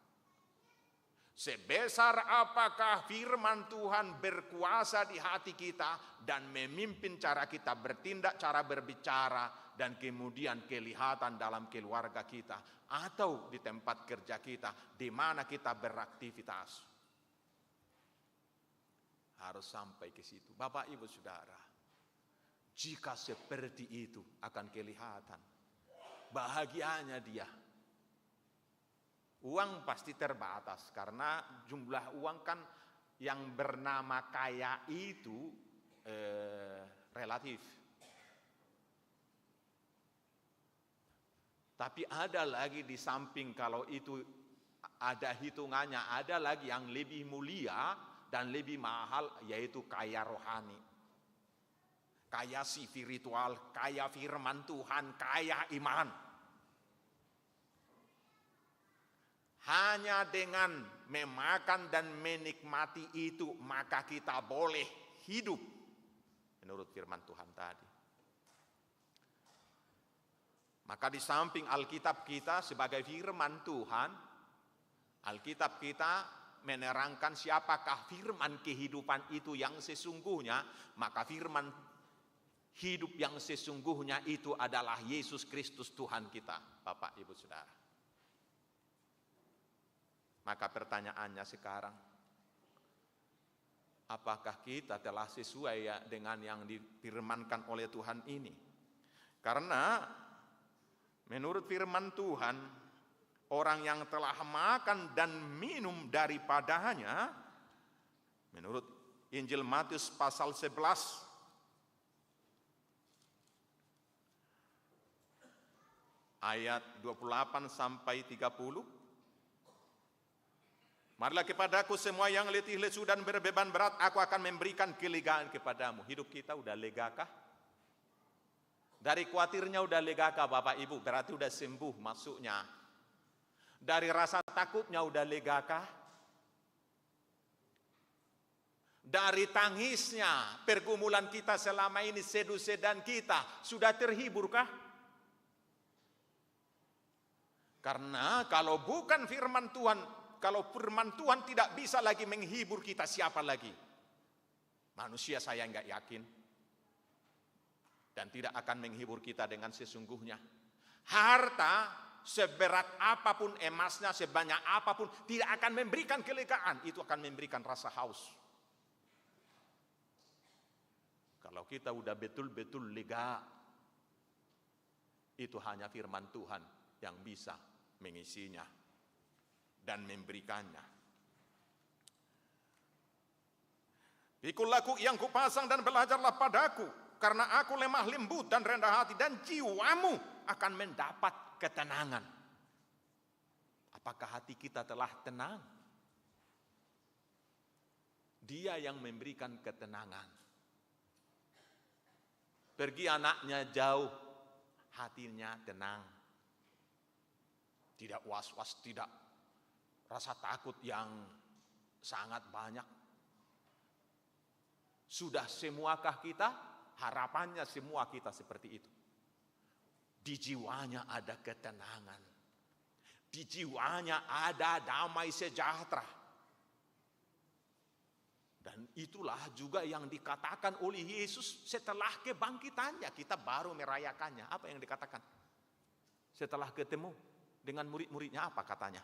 Sebesar apakah firman Tuhan berkuasa di hati kita dan memimpin cara kita bertindak, cara berbicara, dan kemudian kelihatan dalam keluarga kita atau di tempat kerja kita, di mana kita beraktivitas. Harus sampai ke situ. Bapak Ibu Saudara, jika seperti itu akan kelihatan bahagianya dia. Uang pasti terbatas karena jumlah uang kan yang bernama kaya itu relatif. Tapi ada lagi di samping kalau itu ada hitungannya, ada lagi yang lebih mulia dan lebih mahal, yaitu kaya rohani. Kaya spiritual, kaya firman Tuhan, kaya iman. Hanya dengan memakan dan menikmati itu, maka kita boleh hidup menurut firman Tuhan tadi. Maka di samping Alkitab kita sebagai firman Tuhan, Alkitab kita menerangkan siapakah firman kehidupan itu yang sesungguhnya, maka firman hidup yang sesungguhnya itu adalah Yesus Kristus Tuhan kita, Bapak Ibu Saudara. Maka pertanyaannya sekarang, apakah kita telah sesuai ya dengan yang difirmankan oleh Tuhan ini? Karena menurut firman Tuhan, orang yang telah makan dan minum daripadanya, menurut Injil Matius pasal 11, ayat 28 sampai 30. Marilah kepadaku semua yang letih lesu dan berbeban berat, aku akan memberikan kelegaan kepadamu. Hidup kita udah legakah? Dari khawatirnya udah legakah Bapak Ibu? Berarti udah sembuh masuknya. Dari rasa takutnya udah legakah? Dari tangisnya, pergumulan kita selama ini, sedu-sedan kita, sudah terhiburkah? Karena kalau bukan firman Tuhan, kalau firman Tuhan tidak bisa lagi menghibur kita, siapa lagi? Manusia saya enggak yakin. Dan tidak akan menghibur kita dengan sesungguhnya. Harta seberat apapun, emasnya sebanyak apapun, tidak akan memberikan kelegaan. Itu akan memberikan rasa haus. Kalau kita udah betul-betul lega, itu hanya firman Tuhan yang bisa mengisinya dan memberikannya. Pikulah yang kupasang dan belajarlah padaku, karena aku lemah lembut dan rendah hati, dan jiwamu akan mendapat ketenangan. Apakah hati kita telah tenang? Dia yang memberikan ketenangan. Pergi anaknya jauh, hatinya tenang. Tidak was-was, tidak rasa takut yang sangat banyak. Sudah semuakah kita? Harapannya semua kita seperti itu. Di jiwanya ada ketenangan. Di jiwanya ada damai sejahtera. Dan itulah juga yang dikatakan oleh Yesus setelah kebangkitannya. Kita baru merayakannya. Apa yang dikatakan? Setelah ketemu dengan murid-muridnya, apa katanya?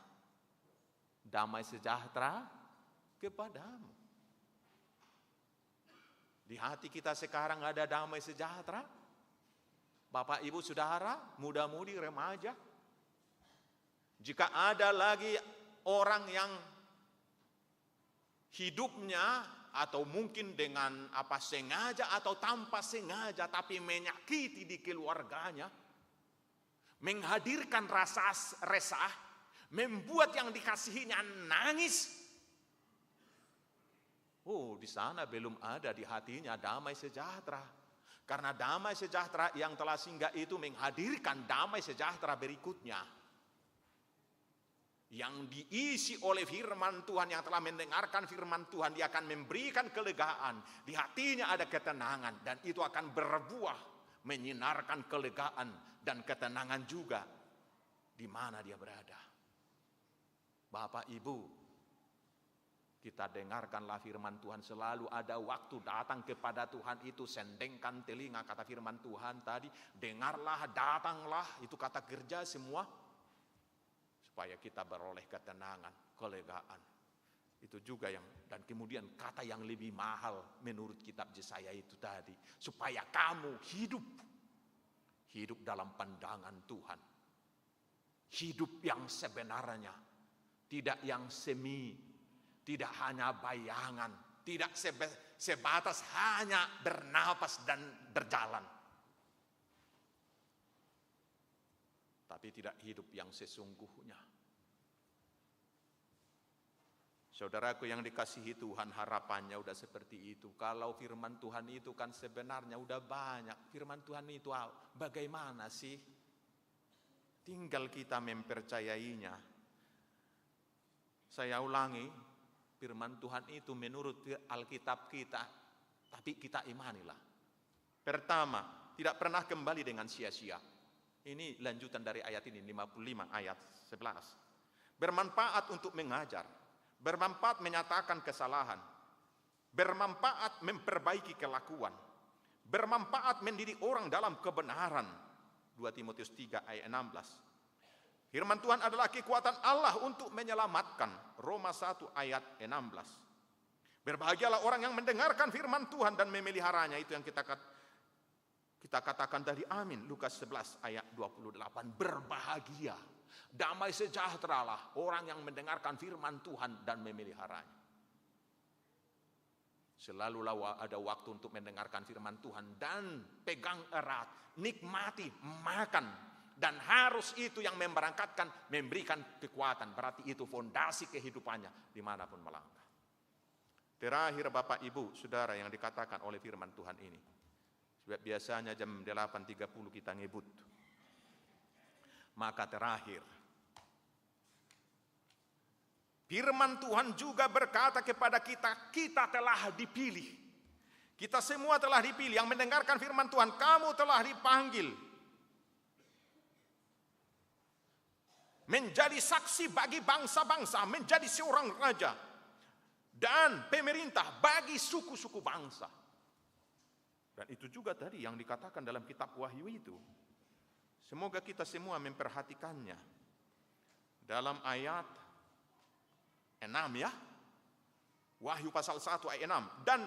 Damai sejahtera kepadamu. Di hati kita sekarang ada damai sejahtera. Bapak, Ibu, Saudara, muda-mudi, remaja. Jika ada lagi orang yang hidupnya atau mungkin dengan sengaja atau tanpa sengaja tapi menyakiti di keluarganya, menghadirkan rasa resah, membuat yang dikasihinya nangis. Oh, di sana belum ada di hatinya damai sejahtera. Karena damai sejahtera yang telah singgah itu menghadirkan damai sejahtera berikutnya. Yang diisi oleh firman Tuhan, yang telah mendengarkan firman Tuhan, dia akan memberikan kelegaan. Di hatinya ada ketenangan, dan itu akan berbuah, menyinarkan kelegaan dan ketenangan juga di mana dia berada. Bapak, Ibu, kita dengarkanlah firman Tuhan. Selalu ada waktu datang kepada Tuhan itu, sendengkan telinga, kata firman Tuhan tadi. Dengarlah, datanglah, itu kata kerja semua. Supaya kita beroleh ketenangan, kelegaan. Itu juga yang, dan kemudian kata yang lebih mahal menurut kitab Yesaya itu tadi. Supaya kamu hidup dalam pandangan Tuhan. Hidup yang sebenarnya. Tidak yang semi, tidak hanya bayangan, tidak sebatas hanya bernapas dan berjalan. Tapi tapi tidak hidup yang sesungguhnya. Saudaraku yang dikasihi Tuhan, harapannya udah seperti itu. Kalau firman Tuhan itu kan sebenarnya udah banyak. Firman Tuhan itu bagaimana sih? Tinggal kita mempercayainya. Saya ulangi, firman Tuhan itu menurut Alkitab kita, tapi kita imanilah. Pertama, tidak pernah kembali dengan sia-sia. Ini lanjutan dari ayat ini, 55 ayat 11. Bermanfaat untuk mengajar, bermanfaat menyatakan kesalahan, bermanfaat memperbaiki kelakuan, bermanfaat mendidik orang dalam kebenaran. 2 Timotius 3 ayat 16. Firman Tuhan adalah kekuatan Allah untuk menyelamatkan. Roma 1 ayat 16. Berbahagialah orang yang mendengarkan firman Tuhan dan memeliharanya. Itu yang kita katakan tadi, amin. Lukas 11 ayat 28. Berbahagia, damai sejahteralah orang yang mendengarkan firman Tuhan dan memeliharanya. Selalulah ada waktu untuk mendengarkan firman Tuhan dan pegang erat, nikmati, makan. Dan harus itu yang memberangkatkan, memberikan kekuatan. Berarti itu fondasi kehidupannya dimanapun melangkah. Terakhir Bapak Ibu Saudara yang dikatakan oleh firman Tuhan ini. Sebab biasanya jam 8.30 kita ngebut. Maka terakhir, firman Tuhan juga berkata kepada kita, kita telah dipilih. Kita semua telah dipilih. Yang mendengarkan firman Tuhan, kamu telah dipanggil menjadi saksi bagi bangsa-bangsa, menjadi seorang raja dan pemerintah bagi suku-suku bangsa. Dan itu juga tadi yang dikatakan dalam kitab Wahyu itu. Semoga kita semua memperhatikannya. Dalam ayat 6 ya. Wahyu pasal 1 ayat 6. Dan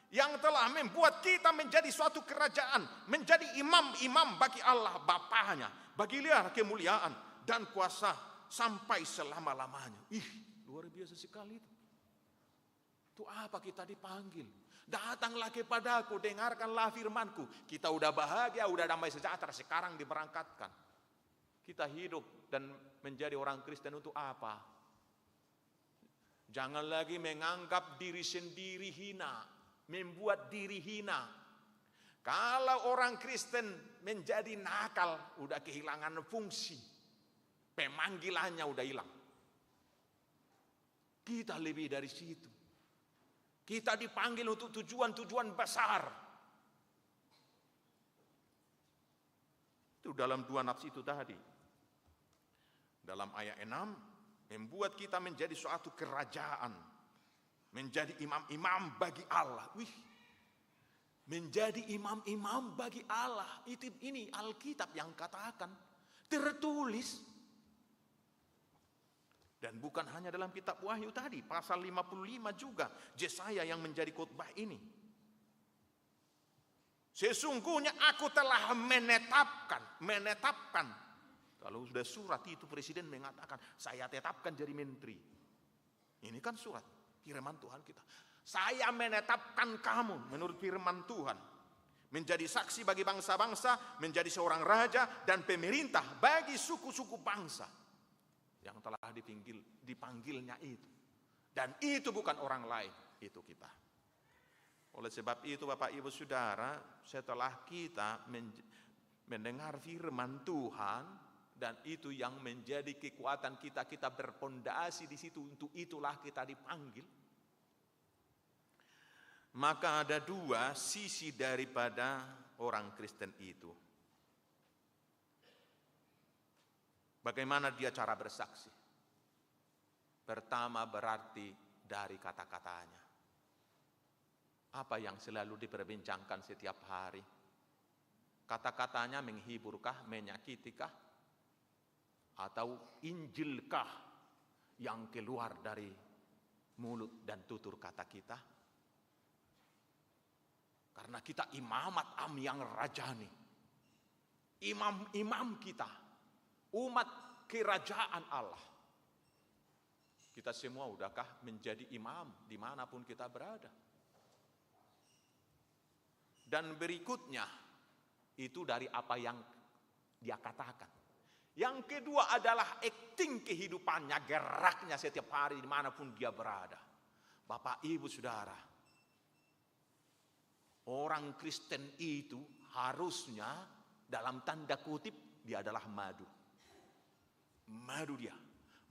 yang telah membuat kita menjadi suatu kerajaan, menjadi imam-imam bagi Allah Bapanya, bagi Dia kemuliaan dan kuasa sampai selama-lamanya. Luar biasa sekali itu. Itu apa kita dipanggil? Datanglah kepadaku, dengarkanlah firmanku. Kita udah bahagia, udah damai sejahtera, sekarang diberangkatkan. Kita hidup dan menjadi orang Kristen untuk apa? Jangan lagi menganggap diri sendiri hina, membuat diri hina. Kalau orang Kristen menjadi nakal, udah kehilangan fungsi. Pemanggilannya udah hilang. Kita lebih dari situ. Kita dipanggil untuk tujuan-tujuan besar. Itu dalam 2 nats itu tadi. Dalam ayat 6, membuat kita menjadi suatu kerajaan. Menjadi imam-imam bagi Allah. Menjadi imam-imam bagi Allah. Ini Alkitab yang katakan. Tertulis. Dan bukan hanya dalam kitab Wahyu tadi, pasal 55 juga, Yesaya yang menjadi khotbah ini. Sesungguhnya aku telah menetapkan. Kalau sudah surat itu presiden mengatakan, saya tetapkan jadi menteri. Ini kan surat, firman Tuhan kita. Saya menetapkan kamu menurut firman Tuhan. Menjadi saksi bagi bangsa-bangsa, menjadi seorang raja dan pemerintah bagi suku-suku bangsa. Yang telah dipanggilnya itu. Dan itu bukan orang lain, itu kita. Oleh sebab itu Bapak Ibu Saudara, setelah kita mendengar firman Tuhan, dan itu yang menjadi kekuatan kita, kita berpondasi di situ, untuk itulah kita dipanggil. Maka ada 2 sisi daripada orang Kristen itu. Bagaimana dia cara bersaksi? Pertama berarti dari kata-katanya. Apa yang selalu diperbincangkan setiap hari? Kata-katanya menghiburkah, menyakitikah? Atau Injilkah yang keluar dari mulut dan tutur kata kita? Karena kita imamat am yang rajani. Imam-imam kita. Umat kerajaan Allah. Kita semua udahkah menjadi imam dimanapun kita berada? Dan berikutnya, itu dari apa yang dia katakan. Yang kedua adalah akting kehidupannya, geraknya setiap hari dimanapun dia berada. Bapak, Ibu, Saudara, orang Kristen itu harusnya dalam tanda kutip dia adalah madu. Madu dia.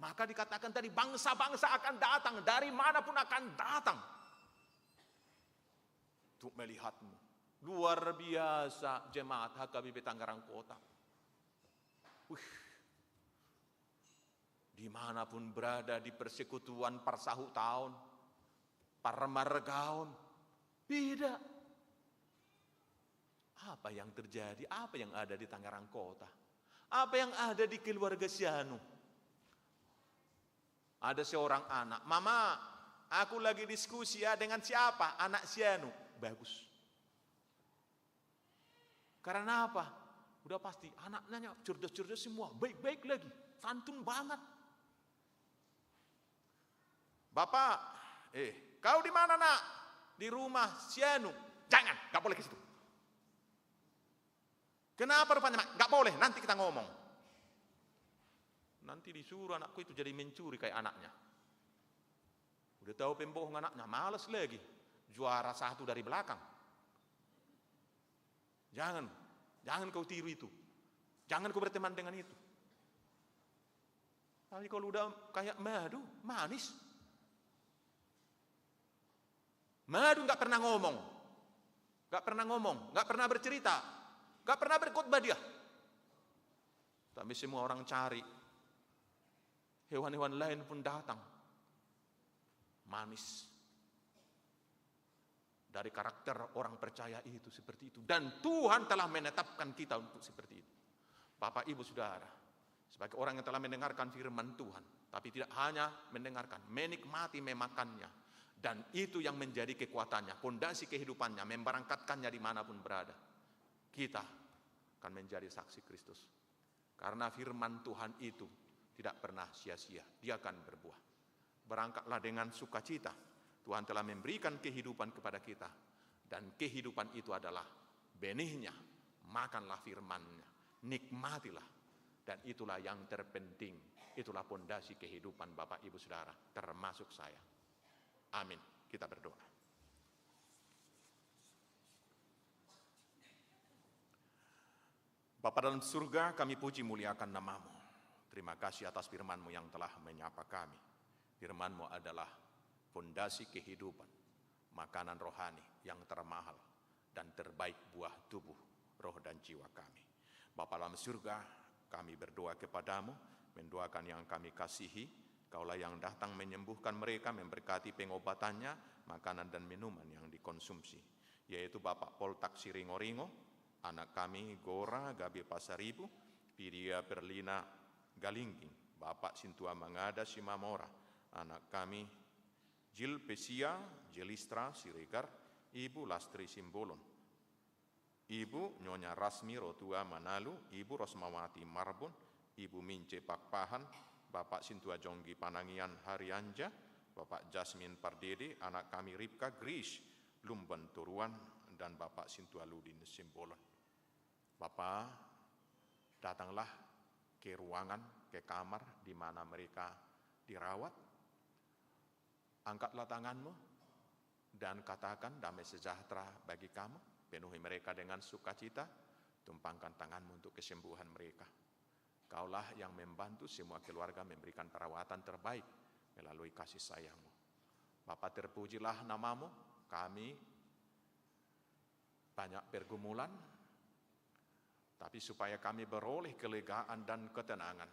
Maka dikatakan tadi bangsa-bangsa akan datang, dari manapun akan datang untuk melihatmu. Luar biasa jemaat HKBP Tangerang Kota. Dimanapun berada di persekutuan Parsahu tahun, Parmargaon, beda. Apa yang terjadi? Apa yang ada di Tangerang Kota? Apa yang ada di keluarga Sianu? Ada seorang anak, "Mama, aku lagi diskusi ya dengan siapa? Anak Sianu." Bagus. Karena apa? Udah pasti anaknya cerdas-cerdas semua, baik-baik lagi, santun banget. "Bapak, kau di mana, Nak?" "Di rumah Sianu." "Jangan, gak boleh ke situ." "Kenapa rupanya, Mak?" "Gak boleh, nanti kita ngomong." Nanti disuruh anakku itu jadi mencuri kayak anaknya. Udah tahu pembohong anaknya, malas lagi. Juara 1 dari belakang. Jangan kau tiru itu. Jangan kau berteman dengan itu. Tapi kalau udah kayak madu, manis. Madu gak pernah ngomong. Gak pernah bercerita. Gak pernah berkhotbah dia. Tapi semua orang cari. Hewan-hewan lain pun datang. Manis. Dari karakter orang percaya itu seperti itu. Dan Tuhan telah menetapkan kita untuk seperti itu. Bapak, Ibu, Saudara, sebagai orang yang telah mendengarkan firman Tuhan, tapi tidak hanya mendengarkan, menikmati, memakannya. Dan itu yang menjadi kekuatannya, fondasi kehidupannya, memberangkatkannya dimanapun berada. Kita akan menjadi saksi Kristus. Karena firman Tuhan itu tidak pernah sia-sia, dia akan berbuah. Berangkatlah dengan sukacita. Tuhan telah memberikan kehidupan kepada kita. Dan kehidupan itu adalah benihnya. Makanlah firman-Nya. Nikmatilah. Dan itulah yang terpenting. Itulah fondasi kehidupan Bapak, Ibu, Saudara. Termasuk saya. Amin. Kita berdoa. Bapa dalam surga, kami puji muliakan nama-Mu. Terima kasih atas firman-Mu yang telah menyapa kami. Firman-Mu adalah fondasi kehidupan, makanan rohani yang termahal dan terbaik buah tubuh, roh dan jiwa kami. Bapa dalam surga, kami berdoa kepadamu, mendoakan yang kami kasihi, Kaulah yang datang menyembuhkan mereka, memberkati pengobatannya, makanan dan minuman yang dikonsumsi, yaitu Bapak Poltak Siringoringo, anak kami Gora Gabi Pasaribu, Pidia Perlina Galingging, Bapak Sintua Mangada Simamora, anak kami Jil Pesia, Jelistra Siregar, Ibu Lastri Simbolon, Ibu Nyonya Rasmi Rotua Manalu, Ibu Rosmawati Marbon, Ibu Mince Pakpahan, Bapak Sintua Jonggi Panangian Harianja, Bapak Jasmine Pardede, anak kami Ripka Gris, Lumban Turuan, dan Bapak Sintua Ludin Simbolon. Bapak, datanglah ke ruangan, ke kamar di mana mereka dirawat. Angkatlah tanganmu dan katakan damai sejahtera bagi kamu. Penuhi mereka dengan sukacita, tumpangkan tanganmu untuk kesembuhan mereka. Kaulah yang membantu semua keluarga memberikan perawatan terbaik melalui kasih sayang-Mu. Bapa, terpujilah nama-Mu. Kami banyak pergumulan, tapi supaya kami beroleh kelegaan dan ketenangan,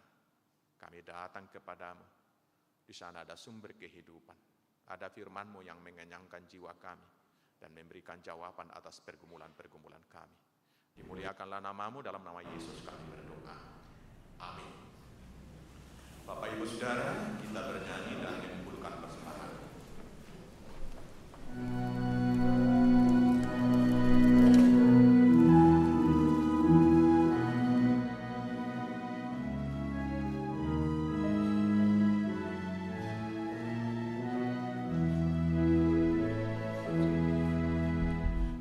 kami datang kepadamu. Di sana ada sumber kehidupan, ada firman-Mu yang mengenyangkan jiwa kami dan memberikan jawaban atas pergumulan-pergumulan kami. Dimuliakanlah nama-Mu, dalam nama Yesus kami berdoa. Amin. Bapak Ibu Saudara, kita bernyanyi dan mengumpulkan persembahan.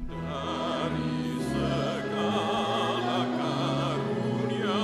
Dari segala karunia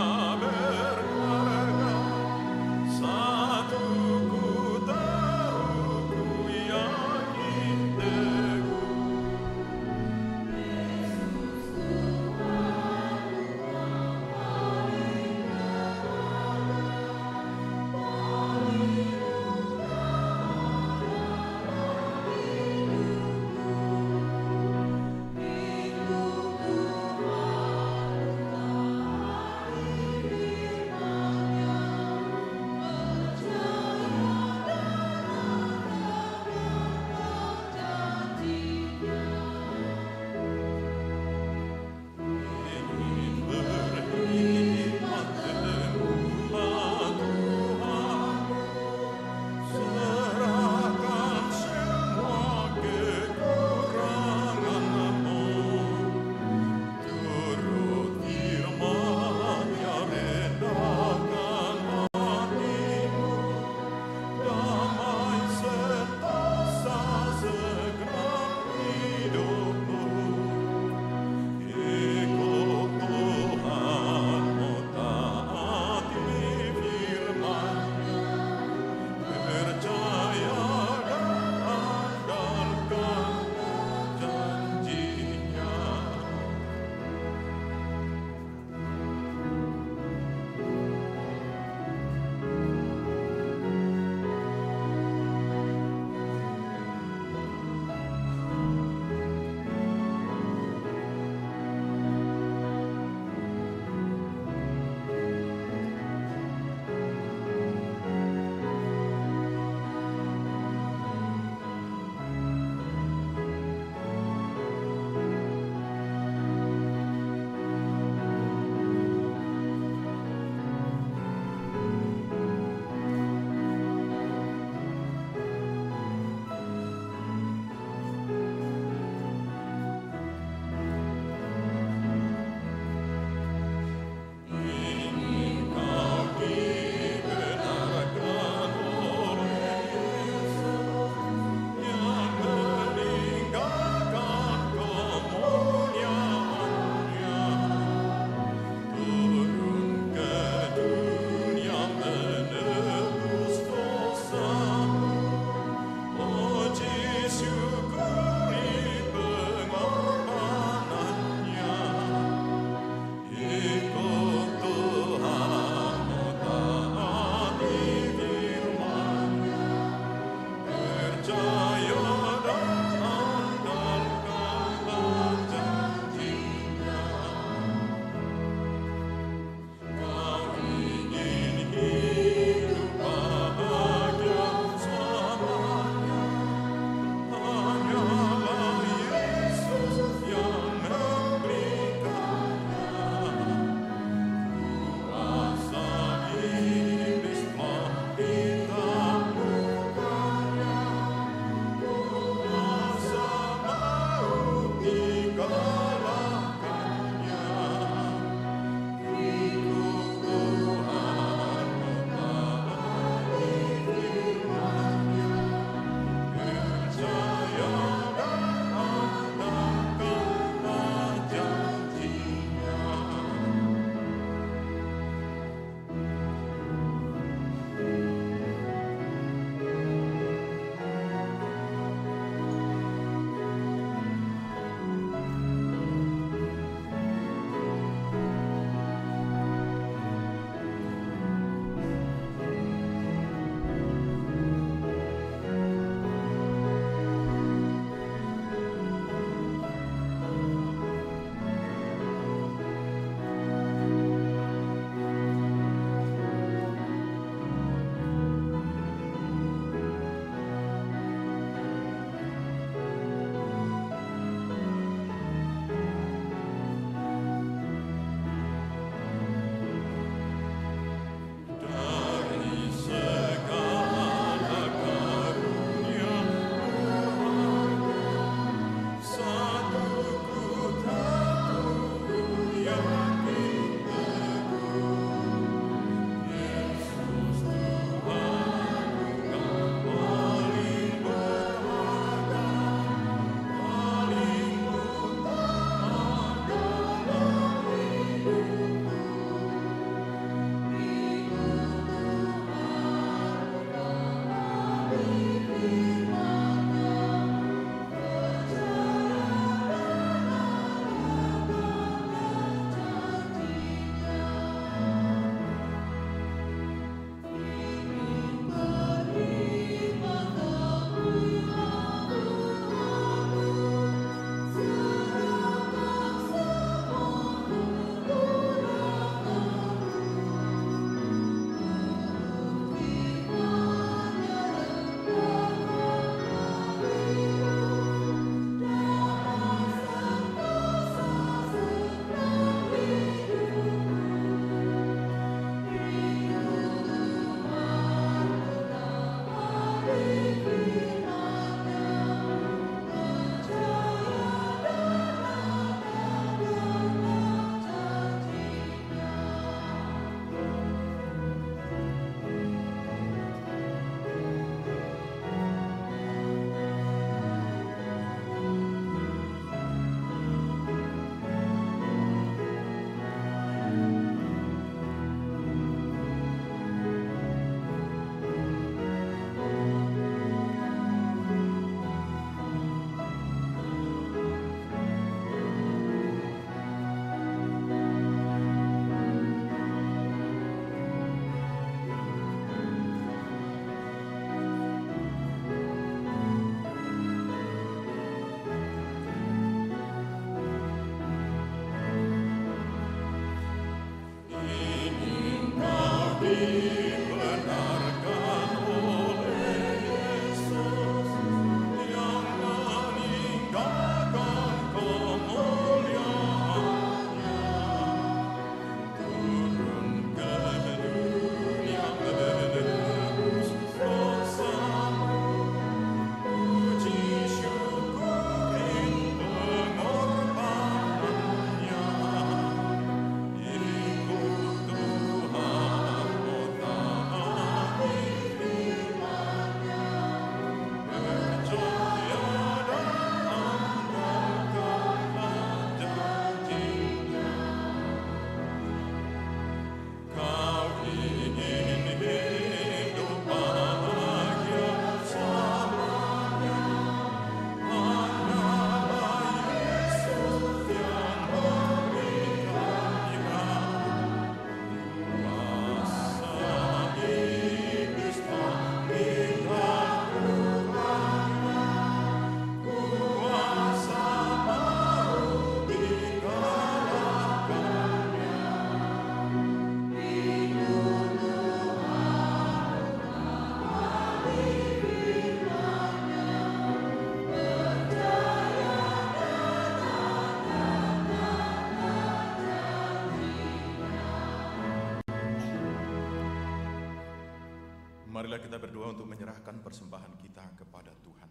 Marilah kita berdoa untuk menyerahkan persembahan kita kepada Tuhan.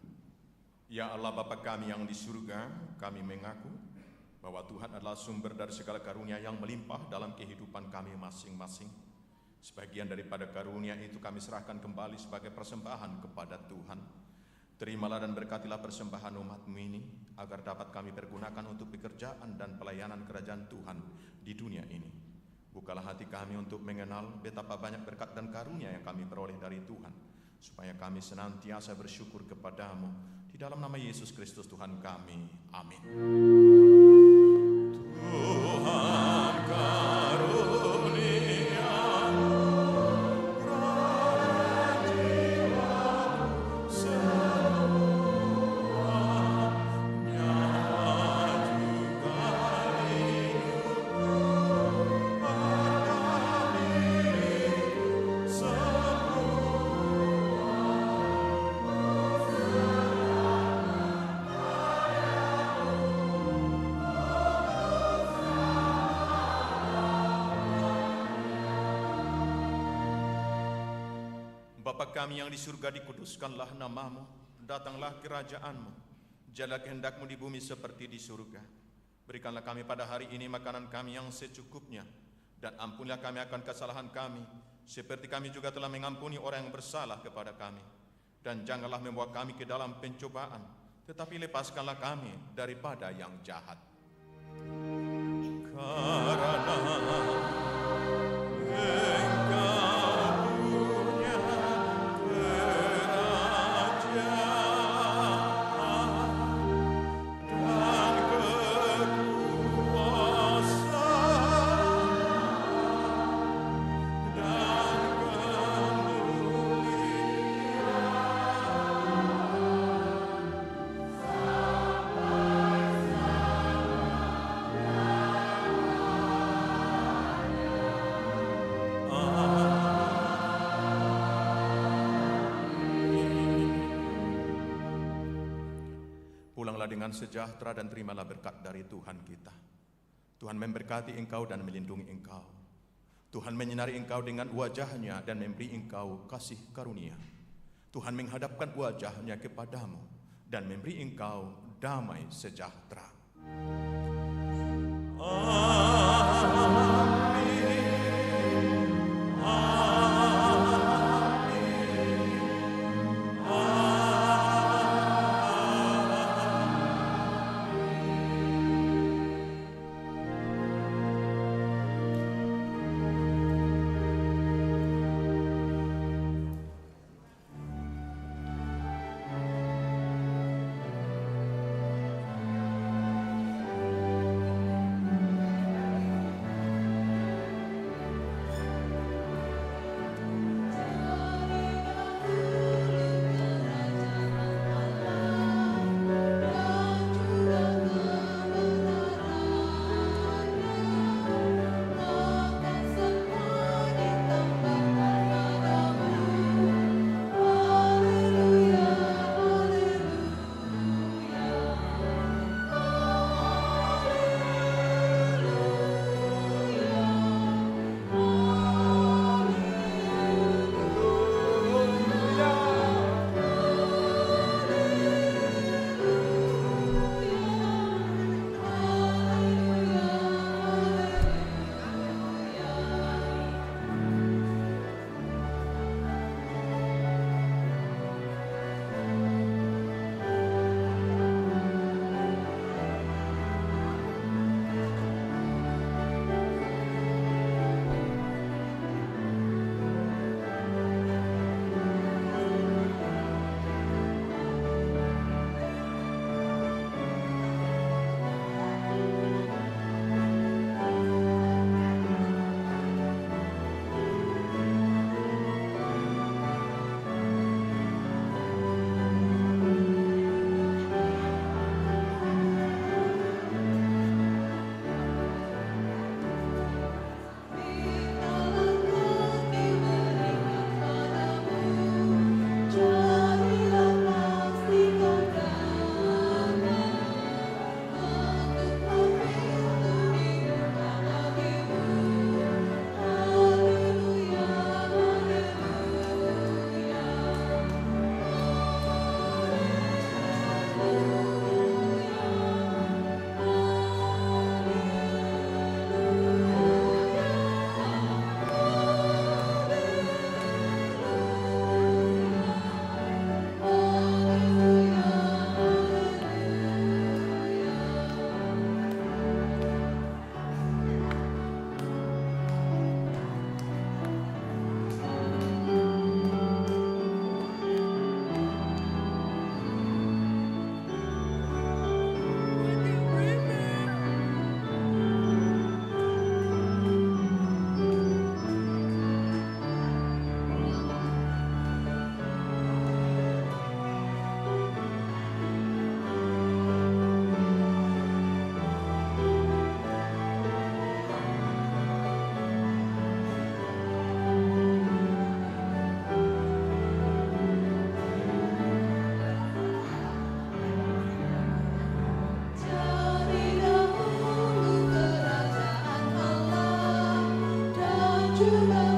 Ya Allah Bapa kami yang di surga, kami mengaku bahwa Tuhan adalah sumber dari segala karunia yang melimpah dalam kehidupan kami masing-masing. Sebagian daripada karunia itu kami serahkan kembali sebagai persembahan kepada Tuhan. Terimalah dan berkatilah persembahan umat-Mu ini, agar dapat kami pergunakan untuk pekerjaan dan pelayanan kerajaan Tuhan di dunia ini. Bukalah hati kami untuk mengenal betapa banyak berkat dan karunia yang kami peroleh dari Tuhan, supaya kami senantiasa bersyukur kepada-Mu. Di dalam nama Yesus Kristus Tuhan kami. Amin. Tuhan karuniamu, rajiwaku semuanya, juga hidupku, harga milikku Bapa kami yang di surga, dikuduskanlah nama-Mu, datanglah kerajaan-Mu, jadilah kehendak-Mu di bumi seperti di surga. Berikanlah kami pada hari ini makanan kami yang secukupnya, dan ampunilah kami akan kesalahan kami, seperti kami juga telah mengampuni orang yang bersalah kepada kami. Dan janganlah membawa kami ke dalam pencobaan, tetapi lepaskanlah kami daripada yang jahat. Karena dengan sejahtera dan terimalah berkat dari Tuhan kita. Tuhan memberkati engkau dan melindungi engkau. Tuhan menyinari engkau dengan wajah-Nya dan memberi engkau kasih karunia. Tuhan menghadapkan wajah-Nya kepadamu dan memberi engkau damai sejahtera. Juru